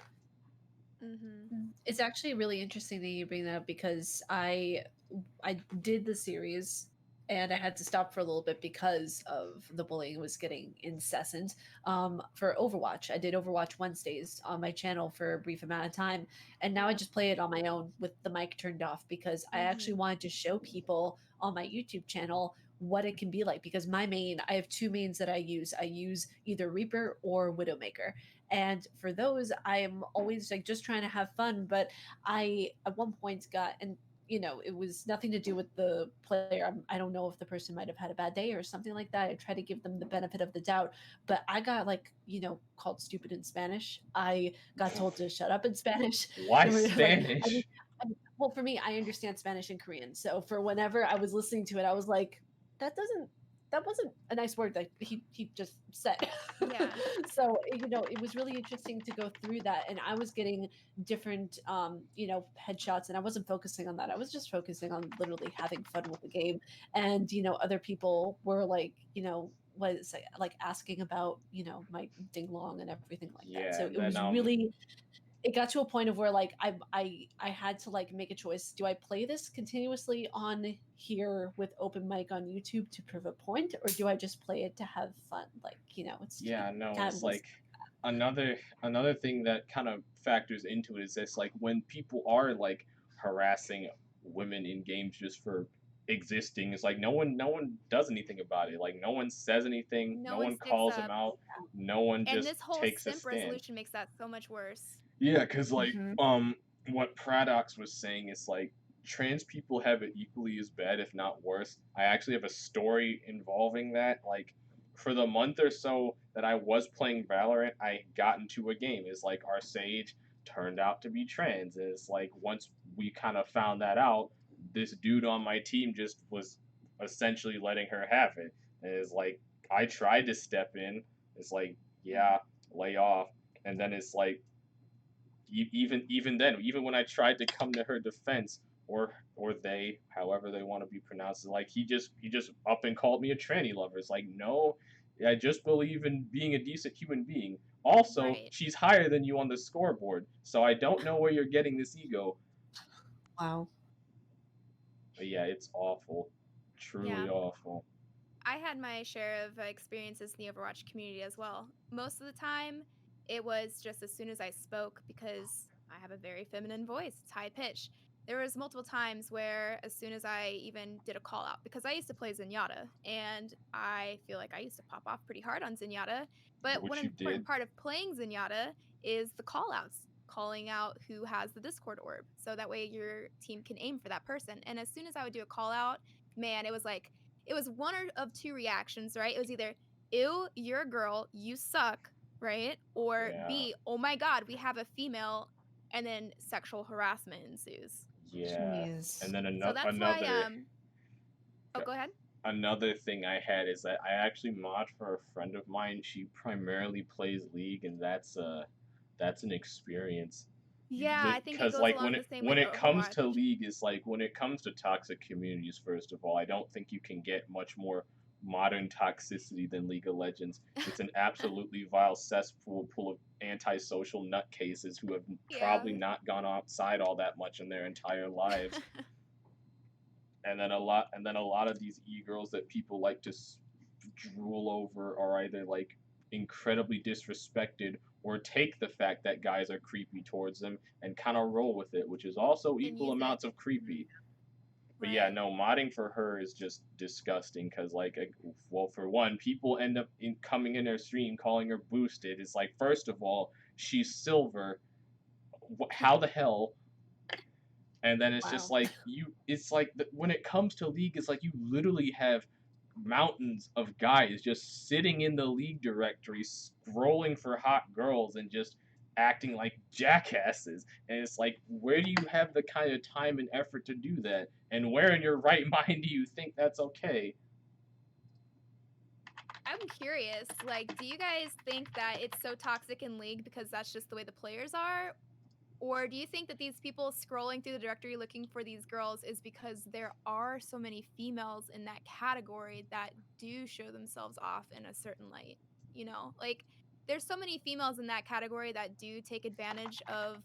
Mm-hmm. It's actually really interesting that you bring that up because I did the series and I had to stop for a little bit because of the bullying was getting incessant. For Overwatch, I did Overwatch Wednesdays on my channel for a brief amount of time, and now I Yeah. just play it on my own with the mic turned off because I actually Mm-hmm. wanted to show people on my YouTube channel what it can be like because I have two mains that I use. I use either Reaper or Widowmaker. And for those, I am always like just trying to have fun. But I at one point got, and it was nothing to do with the player. I don't know if the person might have had a bad day or something like that. I try to give them the benefit of the doubt, but I got like, called stupid in Spanish. I got told to shut up in Spanish. Why They were like, Spanish? well, for me, I understand Spanish and Korean. So for whenever I was listening to it, I was like, that doesn't, that wasn't a nice word that he just said. Yeah. So it was really interesting to go through that, and I was getting different headshots, and I wasn't focusing on that. I was just focusing on literally having fun with the game, and other people were like, was like asking about my ding long and everything like that. Yeah, So and it then was really, it got to a point of where like I had to like make a choice. Do I play this continuously on here with open mic on YouTube to prove a point, or do I just play it to have fun? Like, it yeah, no, kind of it's was. like another thing that kind of factors into it is this, like when people are like harassing women in games just for existing. It's like no one does anything about it. Like no one says anything, No no one one sticks calls him up. out, no one And just this whole takes a simp stand. resolution makes that so much worse. Yeah, because like Mhm. what Pradox was saying is like trans people have it equally as bad, if not worse. I actually have a story involving that. Like for the month or so that I was playing Valorant, I got into a game. It's like our Sage turned out to be trans. And it's like once we kind of found that out, this dude on my team just was essentially letting her have it. And it's like I tried to step in. It's like, yeah, lay off. And then it's like even then, even when I tried to come to her defense, or they, however they want to be pronounced, like he just up and called me a tranny lover. It's like no, I just believe in being a decent human being. Also, Right. she's higher than you on the scoreboard, so I don't know where you're getting this ego. Wow. But yeah, it's awful, truly Yeah. awful. I had my share of experiences in the Overwatch community as well. Most of the time, it was just as soon as I spoke, because I have a very feminine voice, it's high pitched. There was multiple times where as soon as I even did a call out, because I used to play Zenyatta, and I feel like I used to pop off pretty hard on Zenyatta. But one Which you important did. part of playing Zenyatta is the call outs, calling out who has the Discord orb. So that way your team can aim for that person. And as soon as I would do a call out, man, it was one of two reactions, right? It was either, ew, you're a girl, you suck, right? Or Yeah, B, oh my God, we have a female, and then sexual harassment ensues. yeah. Jeez. And then So that's why, oh, go ahead. another thing I had is that I actually mod for a friend of mine. She primarily plays League, and that's an experience. Yeah, I think it Because goes like along the same when with it comes to Overwatch. League, is like when it comes to toxic communities. First of all, I don't think you can get much more modern toxicity than League of Legends. It's an absolutely vile cesspool full of antisocial nutcases who have Yeah. probably not gone outside all that much in their entire lives. And then a lot of these e-girls that people like to drool over are either like incredibly disrespected or take the fact that guys are creepy towards them and kind of roll with it, which is also And equal use it. amounts of creepy. But yeah, Right. no, modding for her is just disgusting because, like, well, for one, people end up coming in her stream calling her boosted. It's like, first of all, she's silver. How the hell? And then it's just Wow. like it's like when it comes to League, it's like you literally have mountains of guys just sitting in the League directory scrolling for hot girls and just acting like jackasses. And it's like, where do you have the kind of time and effort to do that, and where in your right mind do you think that's okay? I'm curious, like, do you guys think that it's so toxic in League because that's just the way the players are? Or do you think that these people scrolling through the directory looking for these girls is because there are so many females in that category that do show themselves off in a certain light? You know, like there's so many females in that category that do take advantage of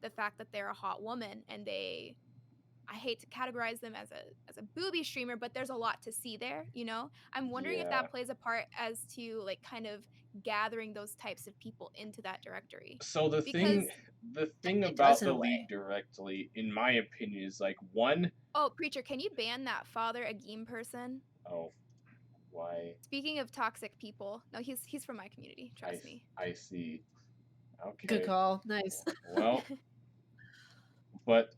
the fact that they're a hot woman, and I hate to categorize them as a booby streamer, but there's a lot to see there, you know? I'm wondering if Yeah. that plays a part as to like kind of gathering those types of people into that directory. So the Because thing the I thing think it does about in the a way. League directly, in my opinion, is like one, oh, Preacher, can you ban that Father Agim person? oh, why, Speaking of toxic people, no, he's from my community. I Trust me. I see. Good Okay. call. Nice. Well, but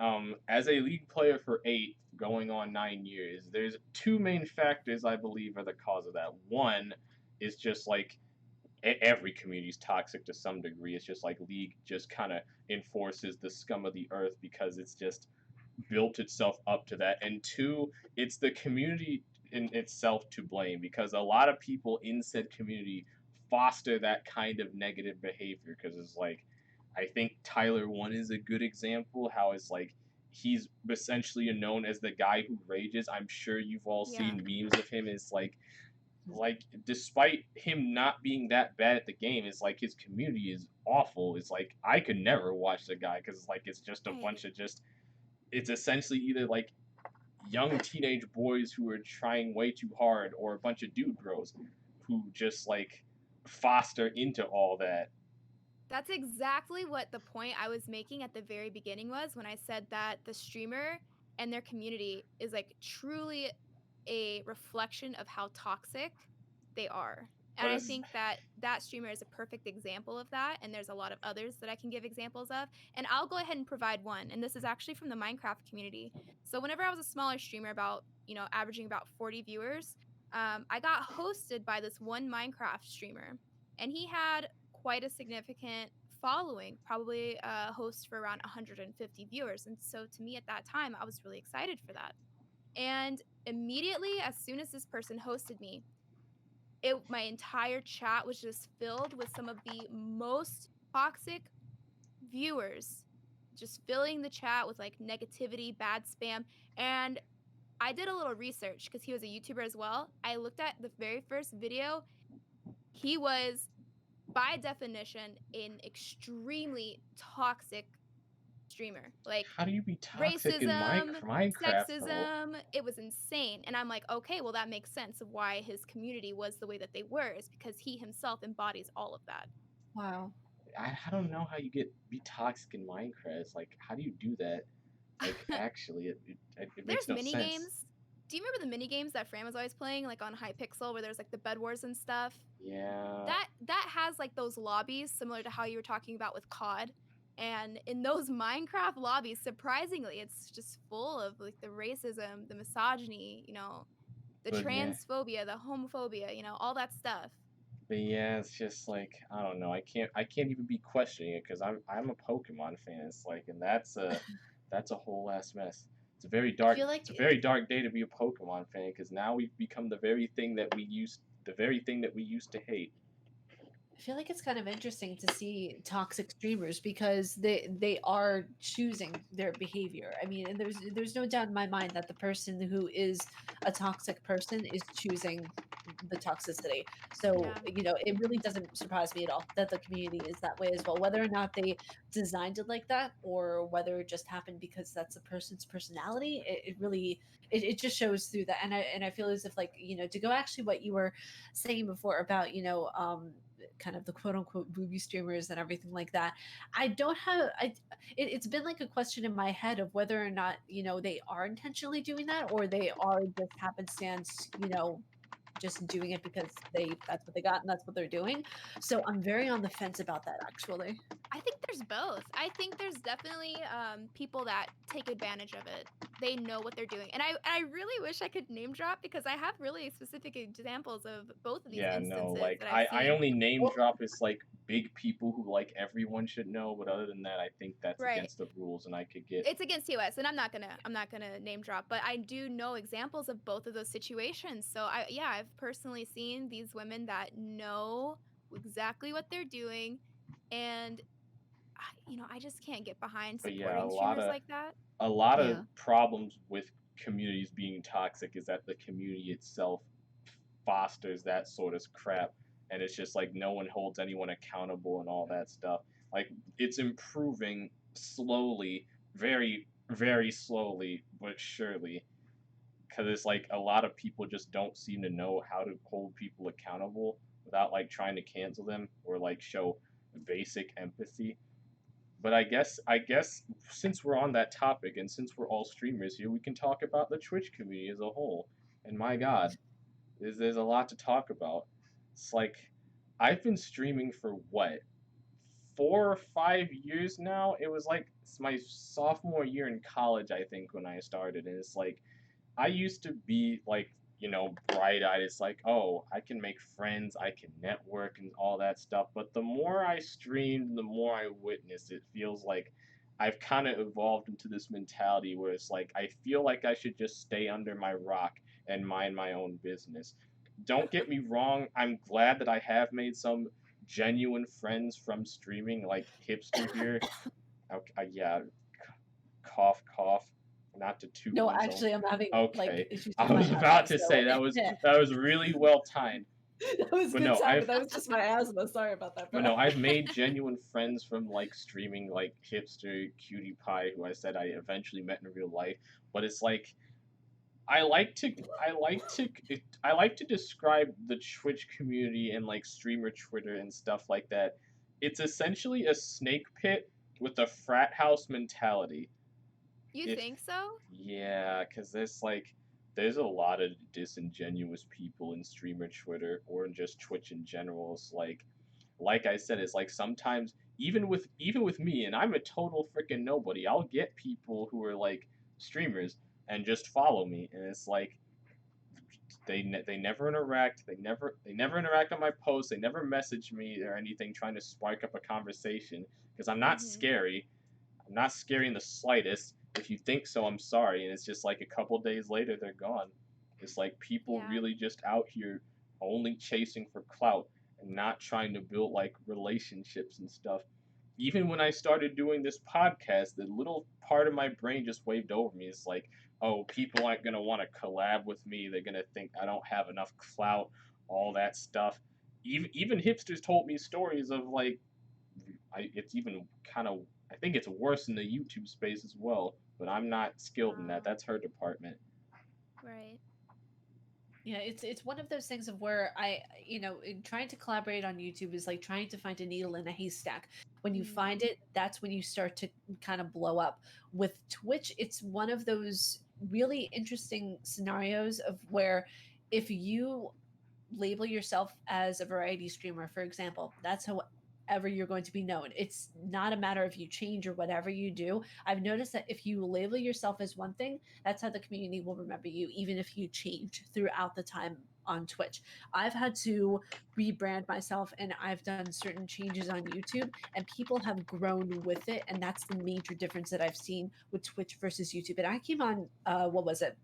as a League player for 8 going on 9 years, there's two main factors I believe are the cause of that. One is just like every community is toxic to some degree. It's just like League just kind of enforces the scum of the earth because it's just built itself up to that. And two, it's the community in itself to blame because a lot of people in said community foster that kind of negative behavior because it's like I think Tyler One is a good example how it's like he's essentially known as the guy who rages. I'm sure you've all Yeah. seen memes of him. It's like despite him not being that bad at the game, it's like his community is awful. It's like I could never watch the guy because it's just a Right. bunch of just it's essentially either like young teenage boys who are trying way too hard or a bunch of dude bros who just like foster into all that. That's exactly what the point I was making at the very beginning was when I said that the streamer and their community is like truly a reflection of how toxic they are. And But I it's think that that streamer is a perfect example of that. And there's a lot of others that I can give examples of. And I'll go ahead and provide one. And this is actually from the Minecraft community. So whenever I was a smaller streamer, about, averaging about 40 viewers, I got hosted by this one Minecraft streamer. And he had quite a significant following, probably a host for around 150 viewers. And so to me at that time, I was really excited for that. And immediately, as soon as this person hosted me, my entire chat was just filled with some of the most toxic viewers, just filling the chat with like negativity, bad spam. And I did a little research because he was a YouTuber as well. I looked at the very first video. He was, by definition, an extremely toxic streamer. Like, how do you be toxic in racism, Minecraft though? sexism, it was insane. And I'm like, okay, well, that makes sense of why his community was the way that they were, is because he himself embodies all of that. Wow. I don't know how you be toxic in Minecraft. It's like, how do you do that? Like, actually, it makes There's no mini sense. games. Do you remember the mini games that Fran was always playing, like on Hypixel, where there's like the bed wars and stuff? Yeah. That has like those lobbies similar to how you were talking about with COD. And in those Minecraft lobbies, surprisingly, it's just full of like the racism, the misogyny, the But yeah, transphobia, the homophobia, all that stuff. but yeah, it's just like, I don't know. I can't even be questioning it because I'm a Pokemon fan. It's like, and that's a whole ass mess. It's a very I dark feel like it's a very dark day to be a Pokemon fan because now we've become the very thing that we used to hate. I feel like it's kind of interesting to see toxic streamers because they are choosing their behavior. I mean, and there's no doubt in my mind that the person who is a toxic person is choosing the toxicity. So, Yeah. it really doesn't surprise me at all that the community is that way as well. Whether or not they designed it like that or whether it just happened because that's a person's personality, it really it just shows through that. And I feel as if, like, to go actually what you were saying before about, kind of the quote unquote booby streamers and everything like that. I don't have it's been like a question in my head of whether or not, they are intentionally doing that or they are just happenstance, just doing it because that's what they got and that's what they're doing. So I'm very on the fence about that actually. I think there's both. I think there's definitely people that take advantage of it. They know what they're doing. And I really wish I could name drop because I have really specific examples of both of these Yeah, no, instances like that I've I seen. only name Well, drop is like big people who like everyone should know, but other than that, I think that's Right. against the rules, and I could get. It's against TOS, and I'm not gonna name drop, but I do know examples of both of those situations. So I've personally seen these women that know exactly what they're doing, and I just can't get behind But yeah, supporting streamers like that. a lot of Yeah. problems with communities being toxic is that the community itself fosters that sort of crap, and it's just like no one holds anyone accountable and all that stuff. Like, it's improving slowly, very very slowly but surely, because it's like a lot of people just don't seem to know how to hold people accountable without like trying to cancel them or like show basic empathy. But I guess since we're on that topic and since we're all streamers here, we can talk about the Twitch community as a whole. And my God, there's a lot to talk about. It's like, I've been streaming for what, 4 or 5 years now? It was like it's my sophomore year in college, I think, when I started, and it's like I used to be like, bright eyed. It's like, oh, I can make friends, I can network and all that stuff. But the more I streamed, the more I witnessed, it feels like I've kind of evolved into this mentality where it's like, I feel like I should just stay under my rock and mind my own business. Don't get me wrong, I'm glad that I have made some genuine friends from streaming, like Hipster here. Okay, yeah, cough, cough. Not to toot No, one's own. actually I'm having like Okay, issues I with my was about asthma. to So say that was really well timed. that was But good no, time, I've but that was just my asthma. Sorry about that, but bro. no, I've made genuine friends from like streaming, like Hipster, Cutie Pie, who I said I eventually met in real life. But it's like I like to I like to I like to describe the Twitch community and like streamer Twitter and stuff like that. It's essentially a snake pit with a frat house mentality. You if think so? yeah, because there's a lot of disingenuous people in streamer Twitter or in just Twitch in general. It's like I said, it's like sometimes even with me, and I'm a total freaking nobody. I'll get people who are like streamers and just follow me, and it's like they never interact. They never interact on my posts. They never message me or anything trying to spark up a conversation because I'm not Mm-hmm. scary. I'm not scary in the slightest. If you think so, I'm sorry. And it's just like a couple days later, they're gone. It's like people Yeah. really just out here only chasing for clout and not trying to build like relationships and stuff. Even when I started doing this podcast, the little part of my brain just waved over me. It's like, oh, people aren't going to want to collab with me. They're going to think I don't have enough clout, all that stuff. Even hipsters told me stories of like it's even kind of I think it's worse in the YouTube space as well, but I'm not skilled in that. Wow. That's her department. Right. Yeah, it's one of those things of where in trying to collaborate on YouTube is like trying to find a needle in a haystack. When you Mm. find it, that's when you start to kind of blow up. With Twitch, it's one of those really interesting scenarios of where if you label yourself as a variety streamer, for example, that's however you're going to be known. It's not a matter of you change or whatever you do. I've noticed that if you label yourself as one thing, that's how the community will remember you, even if you change throughout the time on Twitch. I've had to rebrand myself and I've done certain changes on YouTube, and people have grown with it. And that's the major difference that I've seen with Twitch versus YouTube. And I came on, what was it?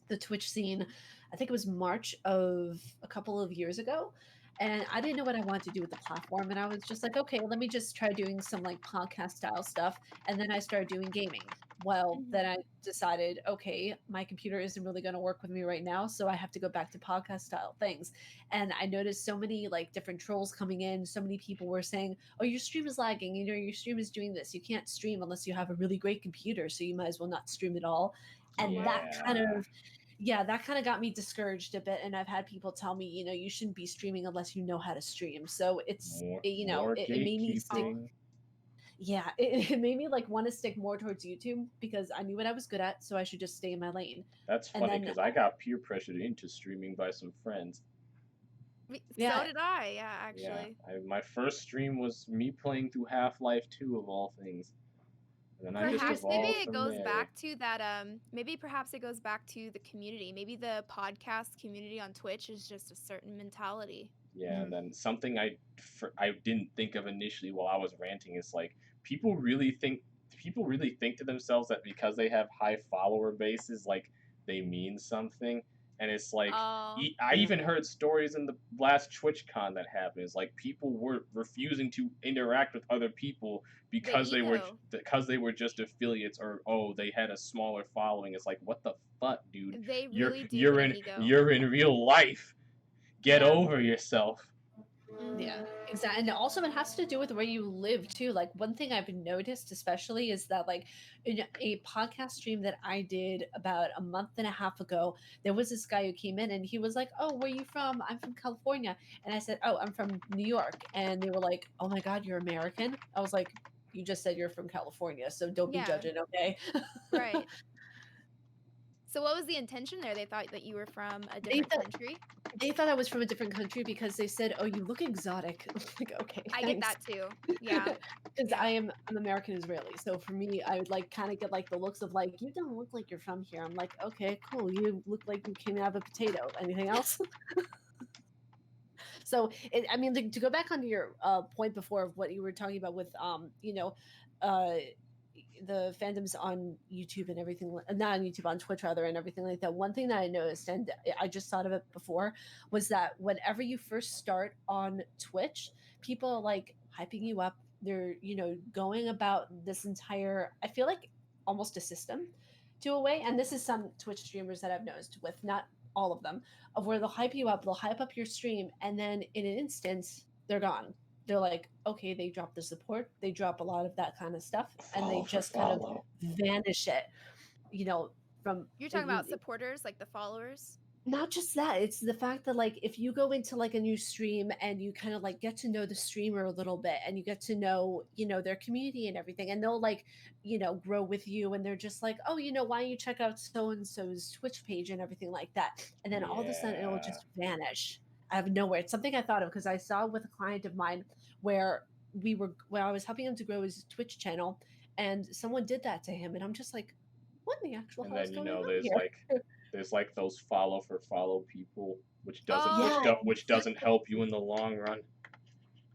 The Twitch scene, I think it was March of a couple of years ago. And I didn't know what I wanted to do with the platform. And I was just like, okay, let me just try doing some like podcast style stuff. And then I started doing gaming. Well, then Mm-hmm. I decided, okay, my computer isn't really going to work with me right now. So I have to go back to podcast style things. And I noticed so many like different trolls coming in. So many people were saying, oh, your stream is lagging. Your stream is doing this. You can't stream unless you have a really great computer. So you might as well not stream at all. Oh And that wow. kind Yeah, of yeah, that kind of got me discouraged a bit. And I've had people tell me, you shouldn't be streaming unless you know how to stream. So more it made me stick. Oh. gatekeeping. Yeah, it made me like want to stick more towards YouTube because I knew what I was good at, so I should just stay in my lane. That's And funny then because I got peer pressured into streaming by some friends. yeah, So did I. Yeah, Yeah, actually. my first stream was me playing through Half-Life 2 of all things, and then I well, just here's Perhaps the maybe thing. evolved it from goes there. back to that maybe perhaps it goes back to the community. Maybe the podcast community on Twitch is just a certain mentality. Yeah, and then something I didn't think of initially while I was ranting is like people really think to themselves that because they have high follower bases, like they mean something, and it's like Oh, I Yeah. even heard stories in the last TwitchCon that happened. It's like people were refusing to interact with other people the ego. because they were just affiliates or oh they had a smaller following. It's like what the fuck, dude? They You're really do you're hit an in ego. you're in real life. Get Yeah. over yourself. Yeah, Mm-hmm. exactly. And also, it has to do with where you live too. Like, one thing I've noticed, especially, is that, like, in a podcast stream that I did about a month and a half ago, there was this guy who came in and he was like, oh, where are you from? I'm from California. And I said, oh, I'm from New York. And they were like, oh my God, you're American? I was like, you just said you're from California, so don't be Yeah. judging, okay? Right. So what was the intention there? They thought that you were from a they different thought country. they thought I was from a different country because they said, "Oh, you look exotic." I'm like, okay, I get thanks. that too. Yeah. Because Yeah. I'm American Israeli, so for me, I would like kind of get like the looks of like you don't look like you're from here. I'm like, okay, cool. You look like you came out of a potato. Anything else? So I mean, to go back onto your point before of what you were talking about with uh, the fandoms on YouTube and everything, not on YouTube, on Twitch rather, and everything like that. One thing that I noticed, and I just thought of it before, was that whenever you first start on Twitch, people are like hyping you up. They're, going about this entire, I feel like almost a system to a way. And this is some Twitch streamers that I've noticed with, not all of them, of where they'll hype you up, they'll hype up your stream, and then in an instant, they're gone. They're like, okay, they drop the support, they drop a lot of that kind of stuff, and they Follow for just kind of follow. vanish it, you know, from You're talking about supporters, like the followers. Not just that, it's the fact that like if you go into like a new stream and you kind of like get to know the streamer a little bit and you get to know, their community and everything, and they'll like, grow with you, and they're just like, oh, why don't you check out so and so's Twitch page and everything like that. And then all of a sudden it'll Yeah. just vanish out of nowhere. It's something I thought of because I saw with a client of mine where I was helping him to grow his Twitch channel, and someone did that to him, and I'm just like, what in the actual And hell is then going on there's here? like those follow for follow people, which doesn't Oh, Yeah, which doesn't help you in the long run.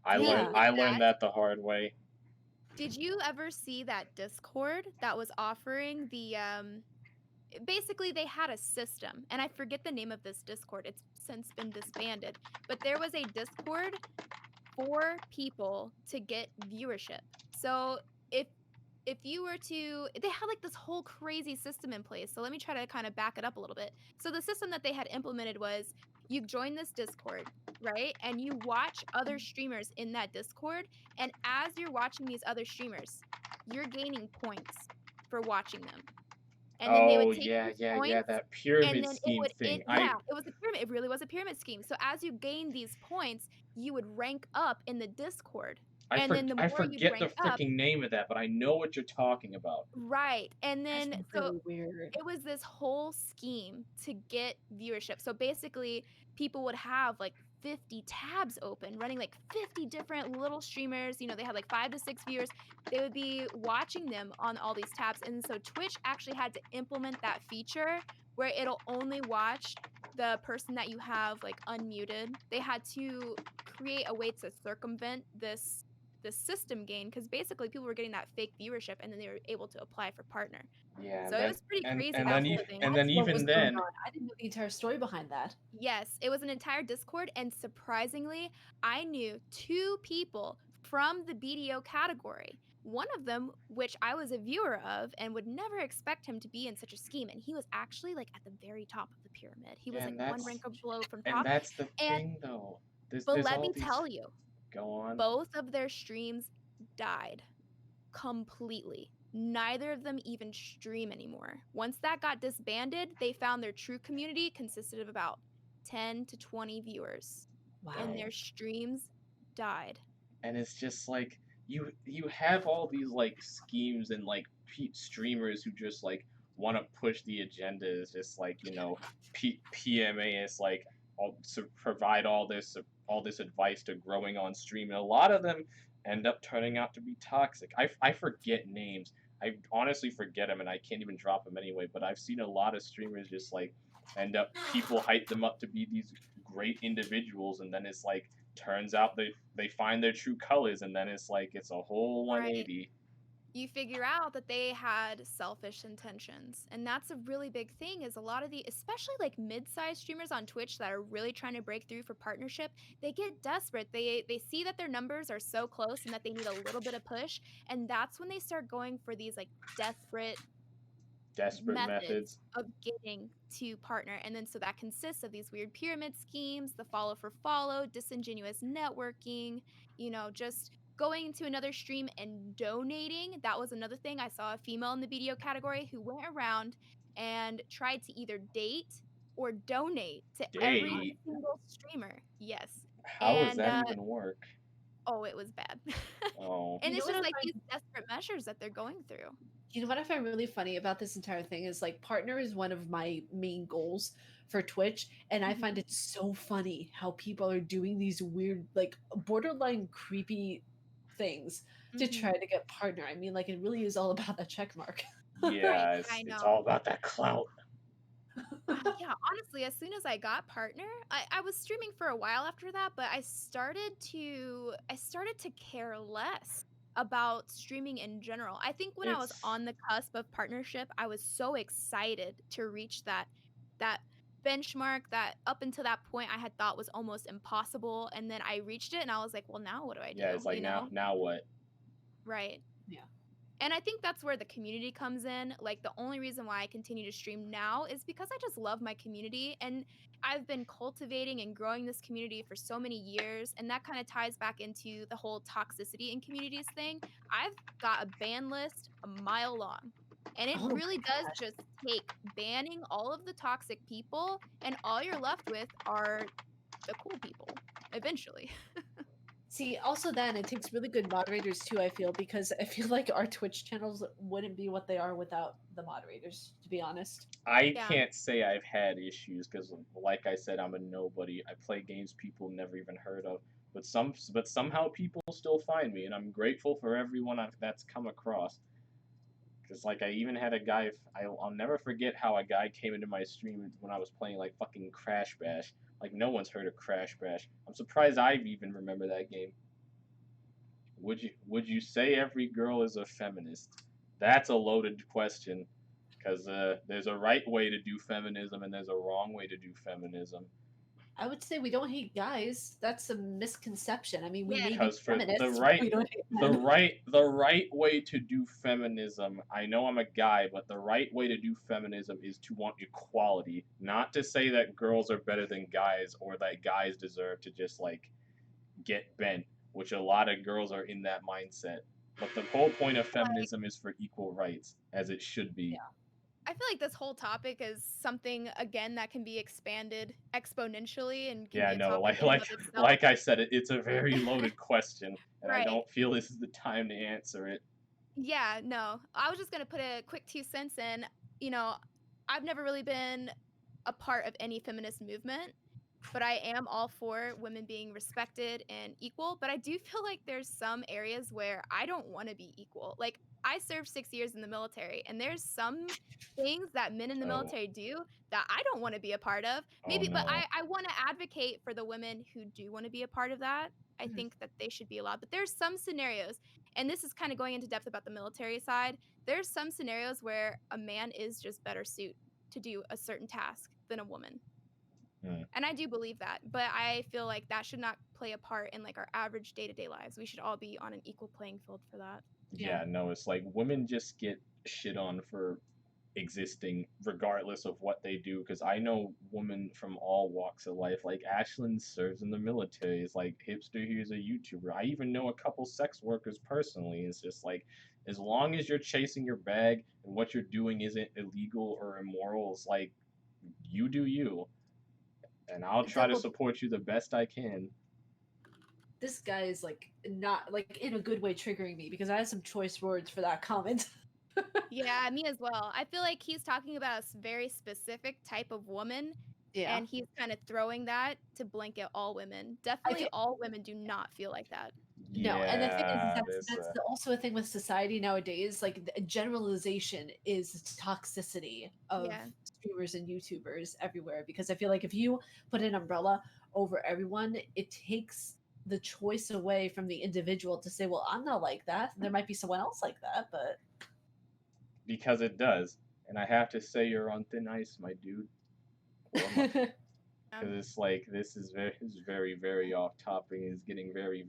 I Speaking learned of I that, learned that the hard way. did you ever see that Discord that was offering the basically they had a system, and I forget the name of this Discord. It's since been disbanded, but there was a Discord for people to get viewership. So if you were to, they had like this whole crazy system in place. So let me try to kind of back it up a little bit. So the system that they had implemented was you join this Discord, right? And you watch other streamers in that Discord, and as you're watching these other streamers, you're gaining points for watching them. And then they would Oh take yeah, these yeah, yeah, points, that and pyramid then it scheme would thing. yeah, it was a pyramid. It really was a pyramid scheme. So as you gain these points, you would rank up in the Discord. And then the I more you'd forget the rank up, freaking name of that, but I know what you're talking about. right. And that's then so really weird. it was this whole scheme to get viewership. So basically, people would have like 50 tabs open, running like 50 different little streamers. They had like 5 to 6 viewers. They would be watching them on all these tabs. And so Twitch actually had to implement that feature where it'll only watch the person that you have like unmuted. They had to create a way to circumvent this system gain, because basically people were getting that fake viewership and then they were able to apply for partner. Yeah, So and it then was pretty crazy, and that then whole even thing. and then That's what was even going then, on. I didn't know the entire story behind that. Yes, it was an entire Discord, and surprisingly, I knew 2 people from the BDO category. One of them, which I was a viewer of and would never expect him to be in such a scheme, and he was actually like at the very top of the pyramid. He was yeah, like one rank below from and top. that's the And thing though. but There's let all me these. tell you, Go on. both of their streams died completely. Neither of them even stream anymore. Once that got disbanded, they found their true community consisted of about 10 to 20 viewers, and Wow. their streams died. And it's just like you have all these like schemes and like streamers who just like want to push the agenda. It's just like PMA is like to provide all this advice to growing on stream, and a lot of them end up turning out to be toxic. I forget names. I honestly forget them, and I can't even drop them anyway. But I've seen a lot of streamers just like end up, people hype them up to be these great individuals, and then it's like turns out they find their true colors, and then it's like it's a whole Right. 180. You figure out that they had selfish intentions, and that's a really big thing. Is a lot of the, especially like mid-sized streamers on Twitch that are really trying to break through for partnership, they get desperate. They see that their numbers are so close and that they need a little bit of push, and that's when they start going for these like desperate methods Methods. of getting to partner. And then so that consists of these weird pyramid schemes, the follow for follow, disingenuous networking, just going to another stream and donating. That was another thing. I saw a female in the BDO category who went around and tried to either date or donate to every Date? single streamer. Yes. How does And that even work? oh, it was bad. Oh. And You know it's what just I like find these desperate measures that they're going through. You know what I find really funny about this entire thing is like partner is one of my main goals for Twitch, and I find it so funny how people are doing these weird, like borderline creepy things to try to get partner. I mean, like it really is all about that check mark. Yeah, I it's know. all about that clout. Yeah, honestly, as soon as I got partner, I was streaming for a while after that, but I started to care less about streaming in general. I think when I was It's on the cusp of partnership, I was so excited to reach that benchmark that up until that point I had thought was almost impossible, and then I reached it and I was like, well, now what do I do? yeah, it's like now what? Right. Yeah. And I think that's where the community comes in. Like, the only reason why I continue to stream now is because I just love my community. And I've been cultivating and growing this community for so many years. And that kind of ties back into the whole toxicity in communities thing. I've got a ban list a mile long. And it Oh my really does gosh. just take banning all of the toxic people, and all you're left with are the cool people eventually. See, also then it takes really good moderators too, I feel, because I feel like our Twitch channels wouldn't be what they are without the moderators, to be honest. I Yeah. can't say I've had issues because, like I said, I'm a nobody. I play games people never even heard of, but somehow people still find me, and I'm grateful for everyone that's come across. Because like I even had a guy, I'll never forget how a guy came into my stream when I was playing like fucking Crash Bash. Like no one's heard of Crash Bash. I'm surprised I even remember that game. Would you say every girl is a feminist? That's a loaded question, because there's a right way to do feminism and there's a wrong way to do feminism. I would say we don't hate guys. That's a misconception. I mean, we Yeah. may be Because for feminists, the but right we don't hate the men. right way to do feminism, I know I'm a guy, but the right way to do feminism is to want equality, not to say that girls are better than guys or that guys deserve to just like get bent, which a lot of girls are in that mindset. But the whole point of feminism is for equal rights, as it should be. I feel like this whole topic is something again that can be expanded exponentially and can Yeah, be a no, topic like in and like of itself. like I said, it's a very loaded question, and I Right. don't feel this is the time to answer it. Yeah, no. I was just gonna put a quick 2 cents in. You know, I've never really been a part of any feminist movement, but I am all for women being respected and equal. But I do feel like there's some areas where I don't want to be equal. Like I served 6 years in the military, and there's some things that men in the Oh, military do that I don't want to be a part of. oh Maybe, but no. I want to advocate for the women who do want to be a part of that. I Mhm. think that they should be allowed. But there's some scenarios, and this is kind of going into depth about the military side. There's some scenarios where a man is just better suited to do a certain task than a woman. Hmm. And I do believe that, but I feel like that should not play a part in like our average day-to-day lives. We should all be on an equal playing field for that. Yeah. Yeah, no, it's like women just get shit on for existing regardless of what they do, because I know women from all walks of life. Like Ashlyn serves in the military, is like hipster here's a YouTuber. I even know a couple sex workers personally. It's just like as long as you're chasing your bag and what you're doing isn't illegal or immoral, it's like you do you, and I'll try to Double. support you the best I can. This guy is like not like in a good way triggering me because I had some choice words for that comment. Yeah, me as well. I feel like he's talking about a very specific type of woman, Yeah. and he's kind of throwing that to blanket all women. I Definitely think all women do not feel like that. no, and the thing is Yeah, that's this also a thing with society nowadays. Like the generalization is toxicity of Yeah. streamers and YouTubers everywhere because I feel like if you put an umbrella over everyone, it takes the choice away from the individual to say, "Well, I'm not like that. There might be someone else like that." But because it does, and I have to say you're on thin ice, my dude. Because it's like this is very off topic. It's getting very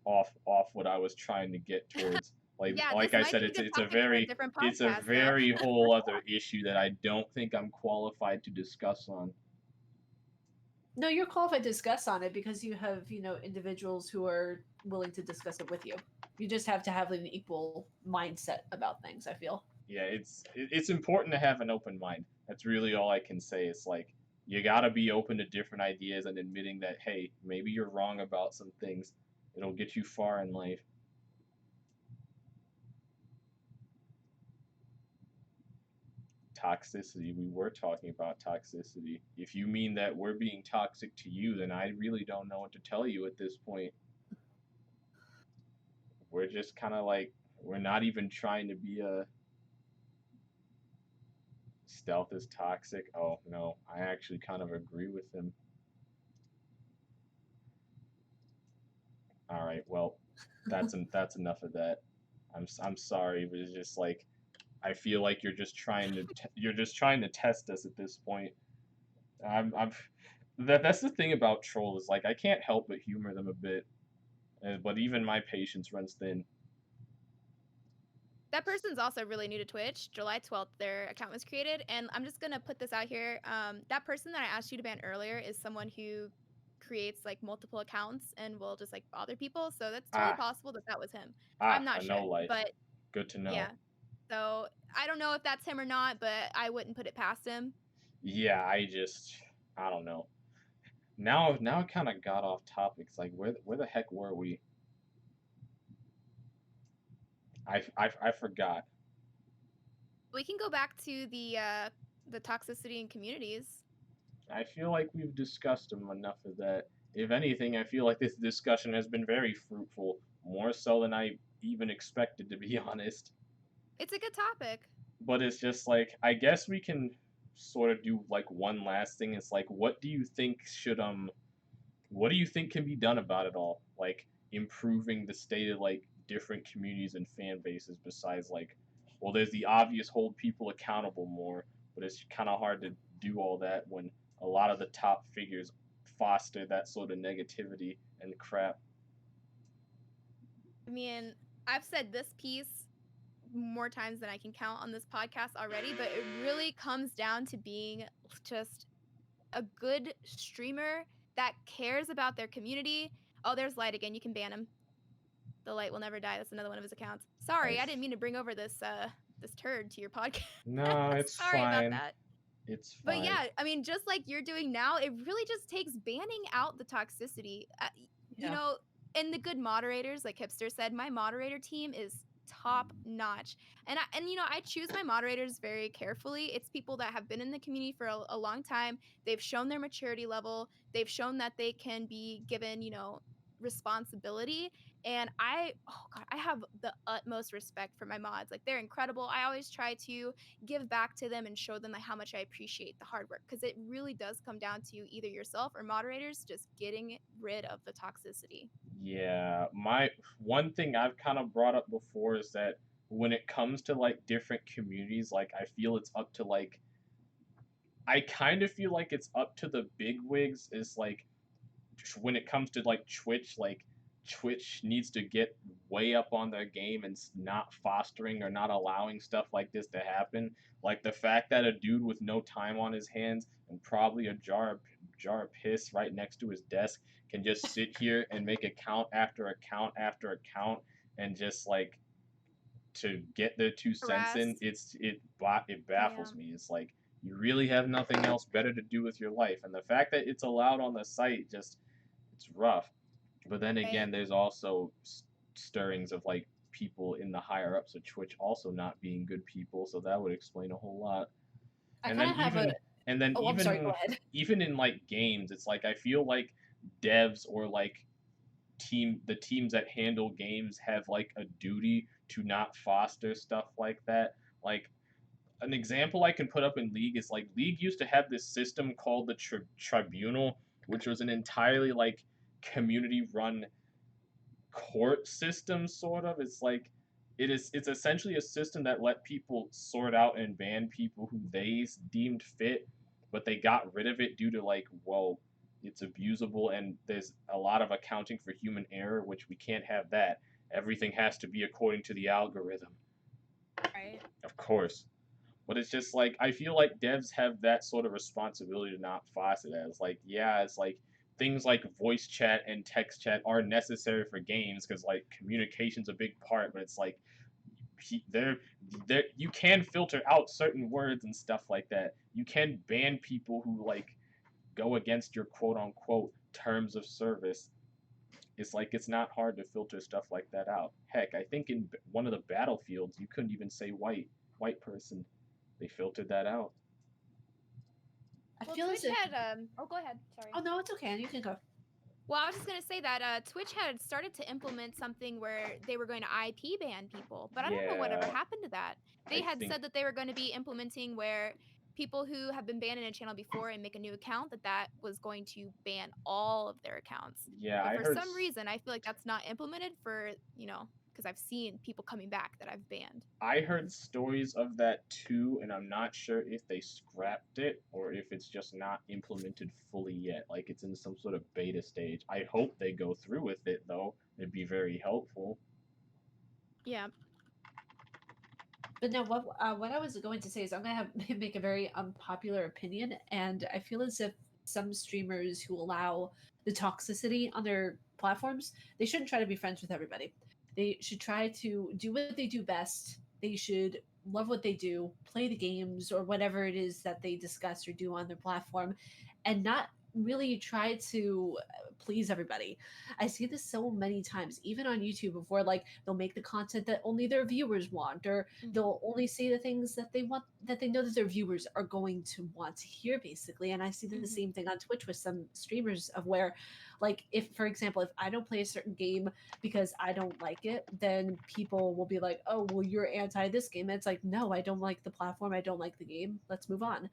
off what I was trying to get towards. Yeah, Like this I might said, be a good it's a topic for a very different it's a podcast, though. very whole other issue that I don't think I'm qualified to discuss on. no, you're qualified to discuss on it because you have, individuals who are willing to discuss it with you. You just have to have an equal mindset about things, I feel. Yeah, it's important to have an open mind. That's really all I can say. It's like you gotta be open to different ideas and admitting that hey, maybe you're wrong about some things. It'll get you far in life. Toxicity. We were talking about toxicity. If you mean that we're being toxic to you, then I really don't know what to tell you at this point. We're just kind of like, we're not even trying to be a stealth is toxic. Oh, no. I actually kind of agree with him. All right, well, that's enough of that. I'm sorry, but it's just like I feel like you're just trying to test us at this point. I'm that's the thing about trolls is like I can't help but humor them a bit, but even my patience runs thin. That person's also really new to Twitch. July 12th, their account was created. And I'm just going to put this out here. That person that I asked you to ban earlier is someone who creates like multiple accounts and will just like bother people. So that's totally Ah, possible that that was him. I'm a not sure. no life. But Good to yeah. know. So I don't know if that's him or not, but I wouldn't put it past him. Yeah, I don't know. Now it kind of got off topic. It's like where the heck were we? I forgot. We can go back to the toxicity in communities. I feel like we've discussed enough of that. If anything, I feel like this discussion has been very fruitful, more so than I even expected, to be honest. It's a good topic. But it's just like I guess we can sort of do like one last thing. It's like what do you think can be done about it all? Like improving the state of like different communities and fan bases besides like well there's the obvious hold people accountable more, but it's kind of hard to do all that when a lot of the top figures foster that sort of negativity and crap. I mean, I've said this piece more times than I can count on this podcast already, but it really comes down to being just a good streamer that cares about their community. Oh, there's Light again. You can ban him. The Light will never die. That's another one of his accounts. Sorry, I didn't mean to bring over this this turd to your podcast. No, it's Sorry about fine. that. It's fine. But yeah, I mean, just like you're doing now, it really just takes banning out the toxicity. You know, and the good moderators, like Hipster said, my moderator team is top notch. And you know, I choose my moderators very carefully. It's people that have been in the community for a long time. They've shown their maturity level. They've shown that they can be given, you know, responsibility. And oh God, I have the utmost respect for my mods. Like they're incredible. I always try to give back to them and show them like how much I appreciate the hard work, because it really does come down to either yourself or moderators just getting rid of the toxicity. Yeah, my one thing I've kind of brought up before is that when it comes to like different communities, like I feel it's up to like I kind of feel like it's up to the big wigs is like when it comes to like Twitch needs to get way up on their game and not fostering or not allowing stuff like this to happen. Like the fact that a dude with no time on his hands and probably a jar of piss right next to his desk can just sit here and make account after account after account and just like to get their 2 cents in. It baffles me. It's like you really have nothing else better to do with your life, and the fact that it's allowed on the site just it's rough. But then again, there's also stirrings of like people in the higher ups of Twitch also not being good people, so that would explain a whole lot. And then even in like games, it's like I feel like devs or like the teams that handle games have like a duty to not foster stuff like that. Like an example I can put up in League is like League used to have this system called the tribunal, which was an entirely like community run court system sort of. It's essentially a system that let people sort out and ban people who they deemed fit, but they got rid of it due to like, well, it's abusable and there's a lot of accounting for human error, which we can't have that. Everything has to be according to the algorithm. Right. Of course. But it's just like I feel like devs have that sort of responsibility to not foster that. It's like, yeah, it's like things like voice chat and text chat are necessary for games because like communication's a big part, but it's like there you can filter out certain words and stuff like that. You can ban people who like go against your quote unquote terms of service. It's like it's not hard to filter stuff like that out. Heck, I think in one of the battlefields you couldn't even say white person. They filtered that out. I feel Twitch as if... had oh, go ahead. Sorry. Oh no, it's okay. You can go. Well, I was just gonna say that Twitch had started to implement something where they were going to IP ban people, but I don't know whatever happened to that. They had said that they were going to be implementing where people who have been banned in a channel before and make a new account, that was going to ban all of their accounts. Yeah, but for some reason, I feel like that's not implemented for, you know, because I've seen people coming back that I've banned. I heard stories of that too, and I'm not sure if they scrapped it or if it's just not implemented fully yet. Like it's in some sort of beta stage. I hope they go through with it though. It'd be very helpful. Yeah. But no, what I was going to say is I'm going to make a very unpopular opinion, and I feel as if some streamers who allow the toxicity on their platforms, they shouldn't try to be friends with everybody. They should try to do what they do best. They should love what they do, play the games or whatever it is that they discuss or do on their platform, and not really try to please everybody. I see this so many times, even on YouTube, before like they'll make the content that only their viewers want, or they'll only say the things that they want, that they know that their viewers are going to want to hear, basically. And I see the same thing on Twitch with some streamers of where, like, if for example, if I don't play a certain game because I don't like it, then people will be like, "Oh, well, you're anti this game." And it's like, no, I don't like the platform. I don't like the game. Let's move on.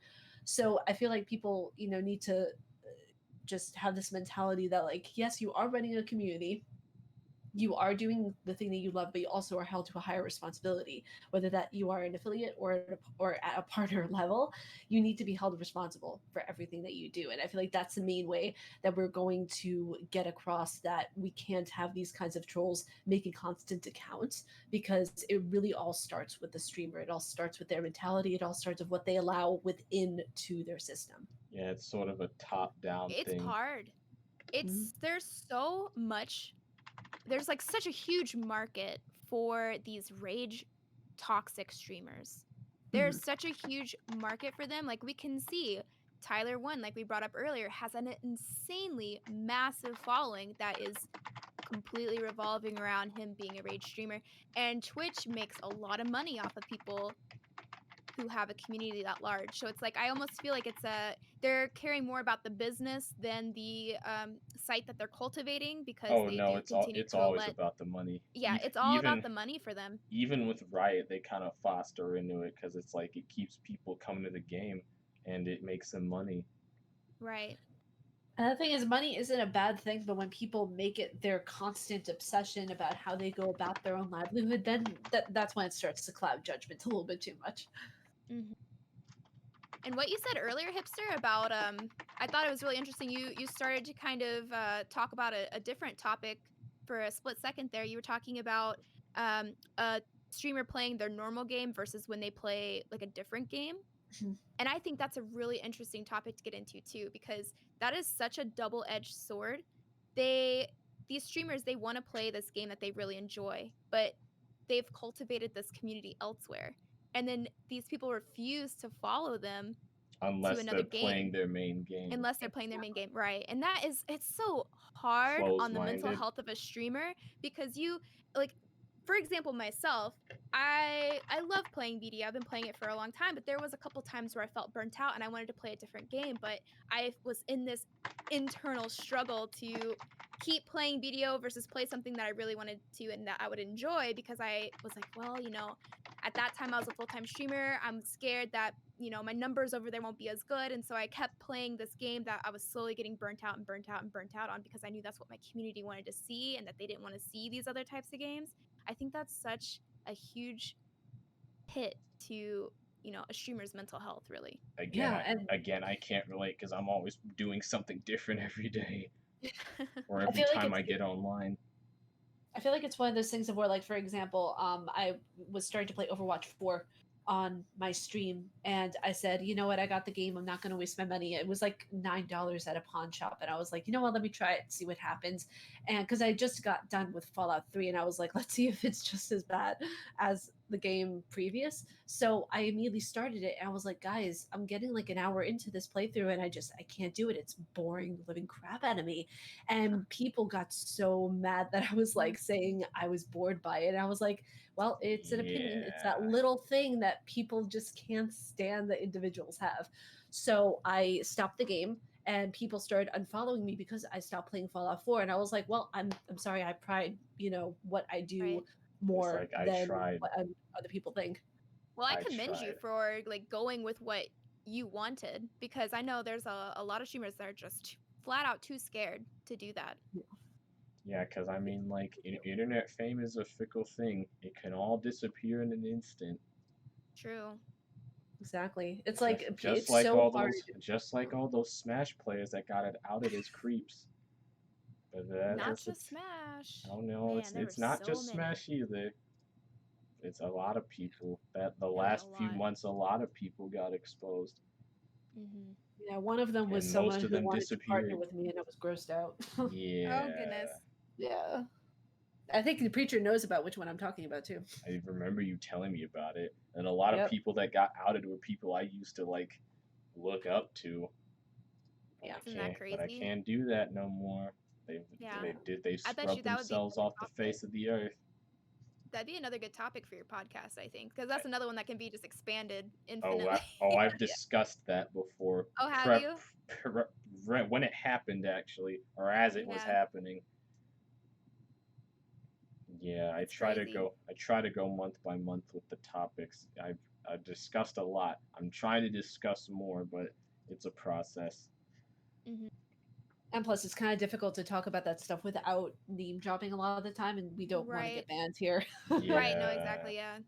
So I feel like people, need to just have this mentality that, like, yes, you are running a community, you are doing the thing that you love, but you also are held to a higher responsibility. Whether that you are an affiliate or at a partner level, you need to be held responsible for everything that you do. And I feel like that's the main way that we're going to get across that we can't have these kinds of trolls making constant accounts, because it really all starts with the streamer. It all starts with their mentality. It all starts with what they allow within to their system. Yeah, it's sort of a top-down It's thing. hard. There's like such a huge market for these rage toxic streamers. There's such a huge market for them. Like we can see Tyler One, like we brought up earlier, has an insanely massive following that is completely revolving around him being a rage streamer. And Twitch makes a lot of money off of people who have a community that large. So it's like I almost feel like they're caring more about the business than the site that they're cultivating, because Oh they no, do continue it's to always let about the money. yeah, it's all about the money for them. Even with Riot, they kind of foster into it because it's like it keeps people coming to the game, and it makes them money. Right. And the thing is, money isn't a bad thing, but when people make it their constant obsession about how they go about their own livelihood, then that's when it starts to cloud judgment a little bit too much. And what you said earlier, Hipster, about I thought it was really interesting. You started to kind of talk about a different topic for a split second there. You were talking about a streamer playing their normal game versus when they play like a different game. And I think that's a really interesting topic to get into too, because that is such a double-edged sword. These streamers, they want to play this game that they really enjoy, but they've cultivated this community elsewhere. And then these people refuse to follow them to Unless another they're playing game their main game. unless they're playing their main game, right? And it's so hard on the mental Closed-minded. health of a streamer, because you like, for example, myself, I love playing BD. I've been playing it for a long time, but there was a couple times where I felt burnt out and I wanted to play a different game, but I was in this internal struggle to keep playing BDO versus play something that I really wanted to and that I would enjoy, because I was like, well, at that time I was a full-time streamer. I'm scared that, my numbers over there won't be as good. And so I kept playing this game that I was slowly getting burnt out and burnt out and burnt out on, because I knew that's what my community wanted to see and that they didn't want to see these other types of games. I think that's such a huge hit to, a streamer's mental health, really. Again, I can't relate because I'm always doing something different every day or I every feel like time I get online. I feel like it's one of those things of where, like, for example, I was starting to play Overwatch 4 on my stream, and I said, you know what, I got the game. I'm not going to waste my money. It was like $9 at a pawn shop, and I was like, you know what, let me try it and see what happens. And because I just got done with Fallout 3, and I was like, let's see if it's just as bad as the game previous. So I immediately started it, and I was like, guys, I'm getting like an hour into this playthrough, and I can't do it. It's boring the living crap out of me. And people got so mad that I was like saying I was bored by it. And I was like, well, it's an opinion. It's that little thing that people just can't stand that individuals have. So I stopped the game, and people started unfollowing me because I stopped playing Fallout 4. And I was like, well, I'm sorry. I pride, what I do Right. more It's like I than tried. what other people think. Well, I I commend you tried. for like going with what you wanted, because I know there's a lot of streamers that are just flat out too scared to do that. Yeah, because I mean, like, internet fame is a fickle thing. It can all disappear in an instant. True. Exactly. It's like just it's like so all hard. just like all those Smash players that got it outed as creeps. But Not just Smash. Oh no, Man, there it's were not so just many. Smash either. It's a lot of people. That the There was last a few lot. months, a lot of people got exposed. Yeah, one of them was And someone most of who them wanted to partner disappeared. with me, and I was grossed out. Oh Yeah. goodness. Yeah. I think the preacher knows about which one I'm talking about too. I remember you telling me about it, and a lot of Yep. people that got outed were people I used to like look up to. But Yeah. I Isn't that but I crazy? can't do that no more. Yeah. They I bet you scrubbed that would be themselves off the face of the earth. that'd be another good topic for your podcast, I think, because that's another one that can be just expanded Oh, infinitely. I've discussed that before. Oh, have you? When it happened, actually, or as it was Yeah, happening. Yeah, that's crazy. I try to go month by month with the topics. I've discussed a lot. I'm trying to discuss more, but it's a process. Hmm. And plus, it's kind of difficult to talk about that stuff without name dropping a lot of the time, and we don't want to Right. get banned here. Right. No, Yeah, exactly. Yeah. I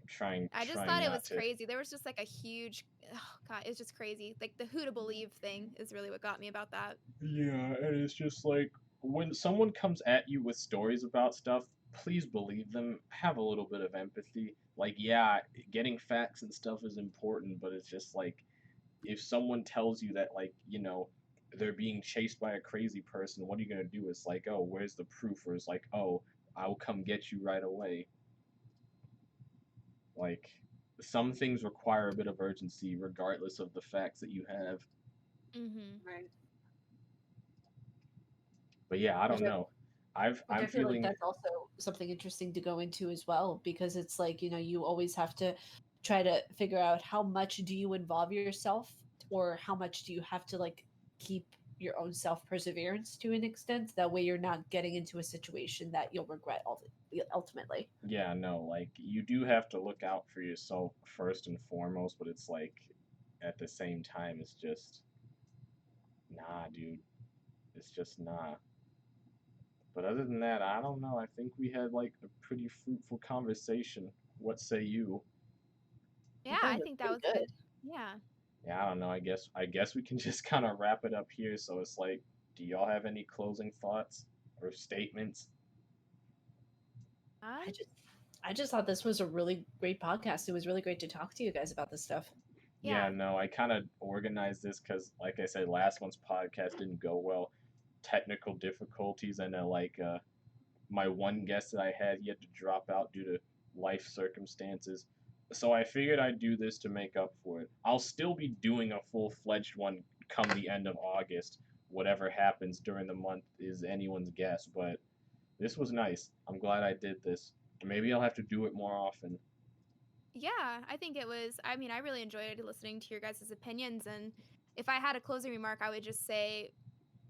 just trying thought it not was to. crazy. There was just like a huge, oh God, it's just crazy. Like the who to believe thing is really what got me about that. Yeah, and it's just like when someone comes at you with stories about stuff, please believe them. Have a little bit of empathy. Like, yeah, getting facts and stuff is important, but it's just like if someone tells you that, like, they're being chased by a crazy person, what are you gonna do? It's like, oh, where's the proof? Or it's like, oh, I'll come get you right away. Like, some things require a bit of urgency, regardless of the facts that you have. Mm-hmm. Right. But yeah, I Which don't I, know. which I'm I feel like feeling that's also something interesting to go into as well, because it's like, you always have to try to figure out how much do you involve yourself, or how much do you have to like keep your own self perseverance to an extent. That way you're not getting into a situation that you'll regret ultimately. Yeah, no, like you do have to look out for yourself first and foremost, but it's like at the same time, it's just nah, dude. It's just nah. But other than that, I don't know. I think we had like a pretty fruitful conversation. What say you? Yeah, I feel I like it's think that pretty was good. good. Yeah. Yeah, I don't know. I guess we can just kind of wrap it up here. So it's like, do y'all have any closing thoughts or statements? I just I just thought this was a really great podcast. It was really great to talk to you guys about this stuff. Yeah, Yeah. no, I kind of organized this because, like I said, last month's podcast didn't go well. Technical difficulties, and my one guest that I had, he had to drop out due to life circumstances. So I figured I'd do this to make up for it. I'll still be doing a full fledged one come the end of August. Whatever happens during the month is anyone's guess, but this was nice. I'm glad I did this. Maybe I'll have to do it more often. Yeah, I think it was. I mean, I really enjoyed listening to your guys' opinions. And if I had a closing remark, I would just say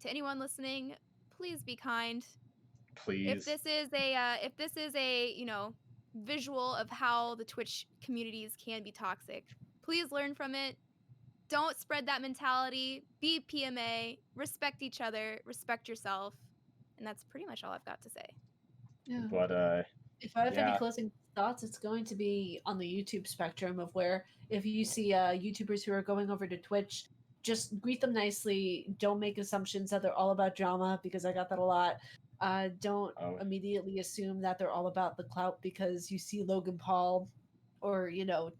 to anyone listening, please be kind. Please. If this is a visual of how the Twitch communities can be toxic, please learn from it. Don't spread that mentality. Be PMA. Respect each other. Respect yourself. And that's pretty much all I've got to say. Yeah. But If I have any yeah, closing thoughts, it's going to be on the YouTube spectrum of where if you see YouTubers who are going over to Twitch, just greet them nicely. Don't make assumptions that they're all about drama, because I got that a lot. Don't oh, immediately assume that they're all about the clout because you see Logan Paul or,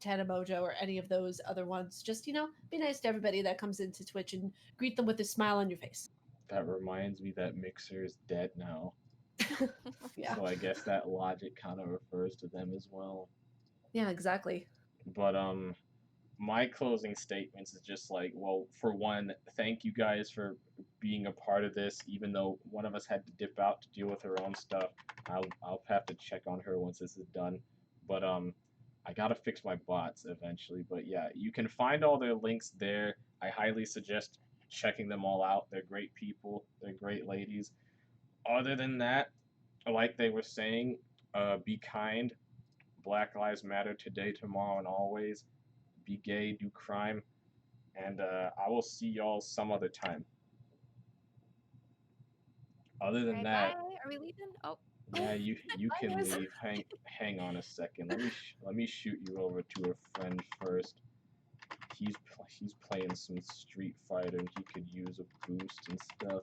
Tana Mojo or any of those other ones. Just, be nice to everybody that comes into Twitch and greet them with a smile on your face. that reminds me that Mixer is dead now. Yeah. So I guess that logic kind of refers to them as well. Yeah, exactly. But my closing statements is just like, well, for one, thank you guys for being a part of this. Even though one of us had to dip out to deal with her own stuff, I'll have to check on her once this is done. But I gotta fix my bots eventually. But yeah, you can find all their links there. I highly suggest checking them all out. They're great people. They're great ladies. Other than that, like they were saying, be kind. Black Lives Matter today, tomorrow, and always. Be gay, do crime, and I will see y'all some other time. Other All than right, bye. that, Are we leaving? Oh. yeah, you Bye, can guys. leave. Hang on a second. Let me shoot you over to a friend first. He's playing some Street Fighter and he could use a boost and stuff.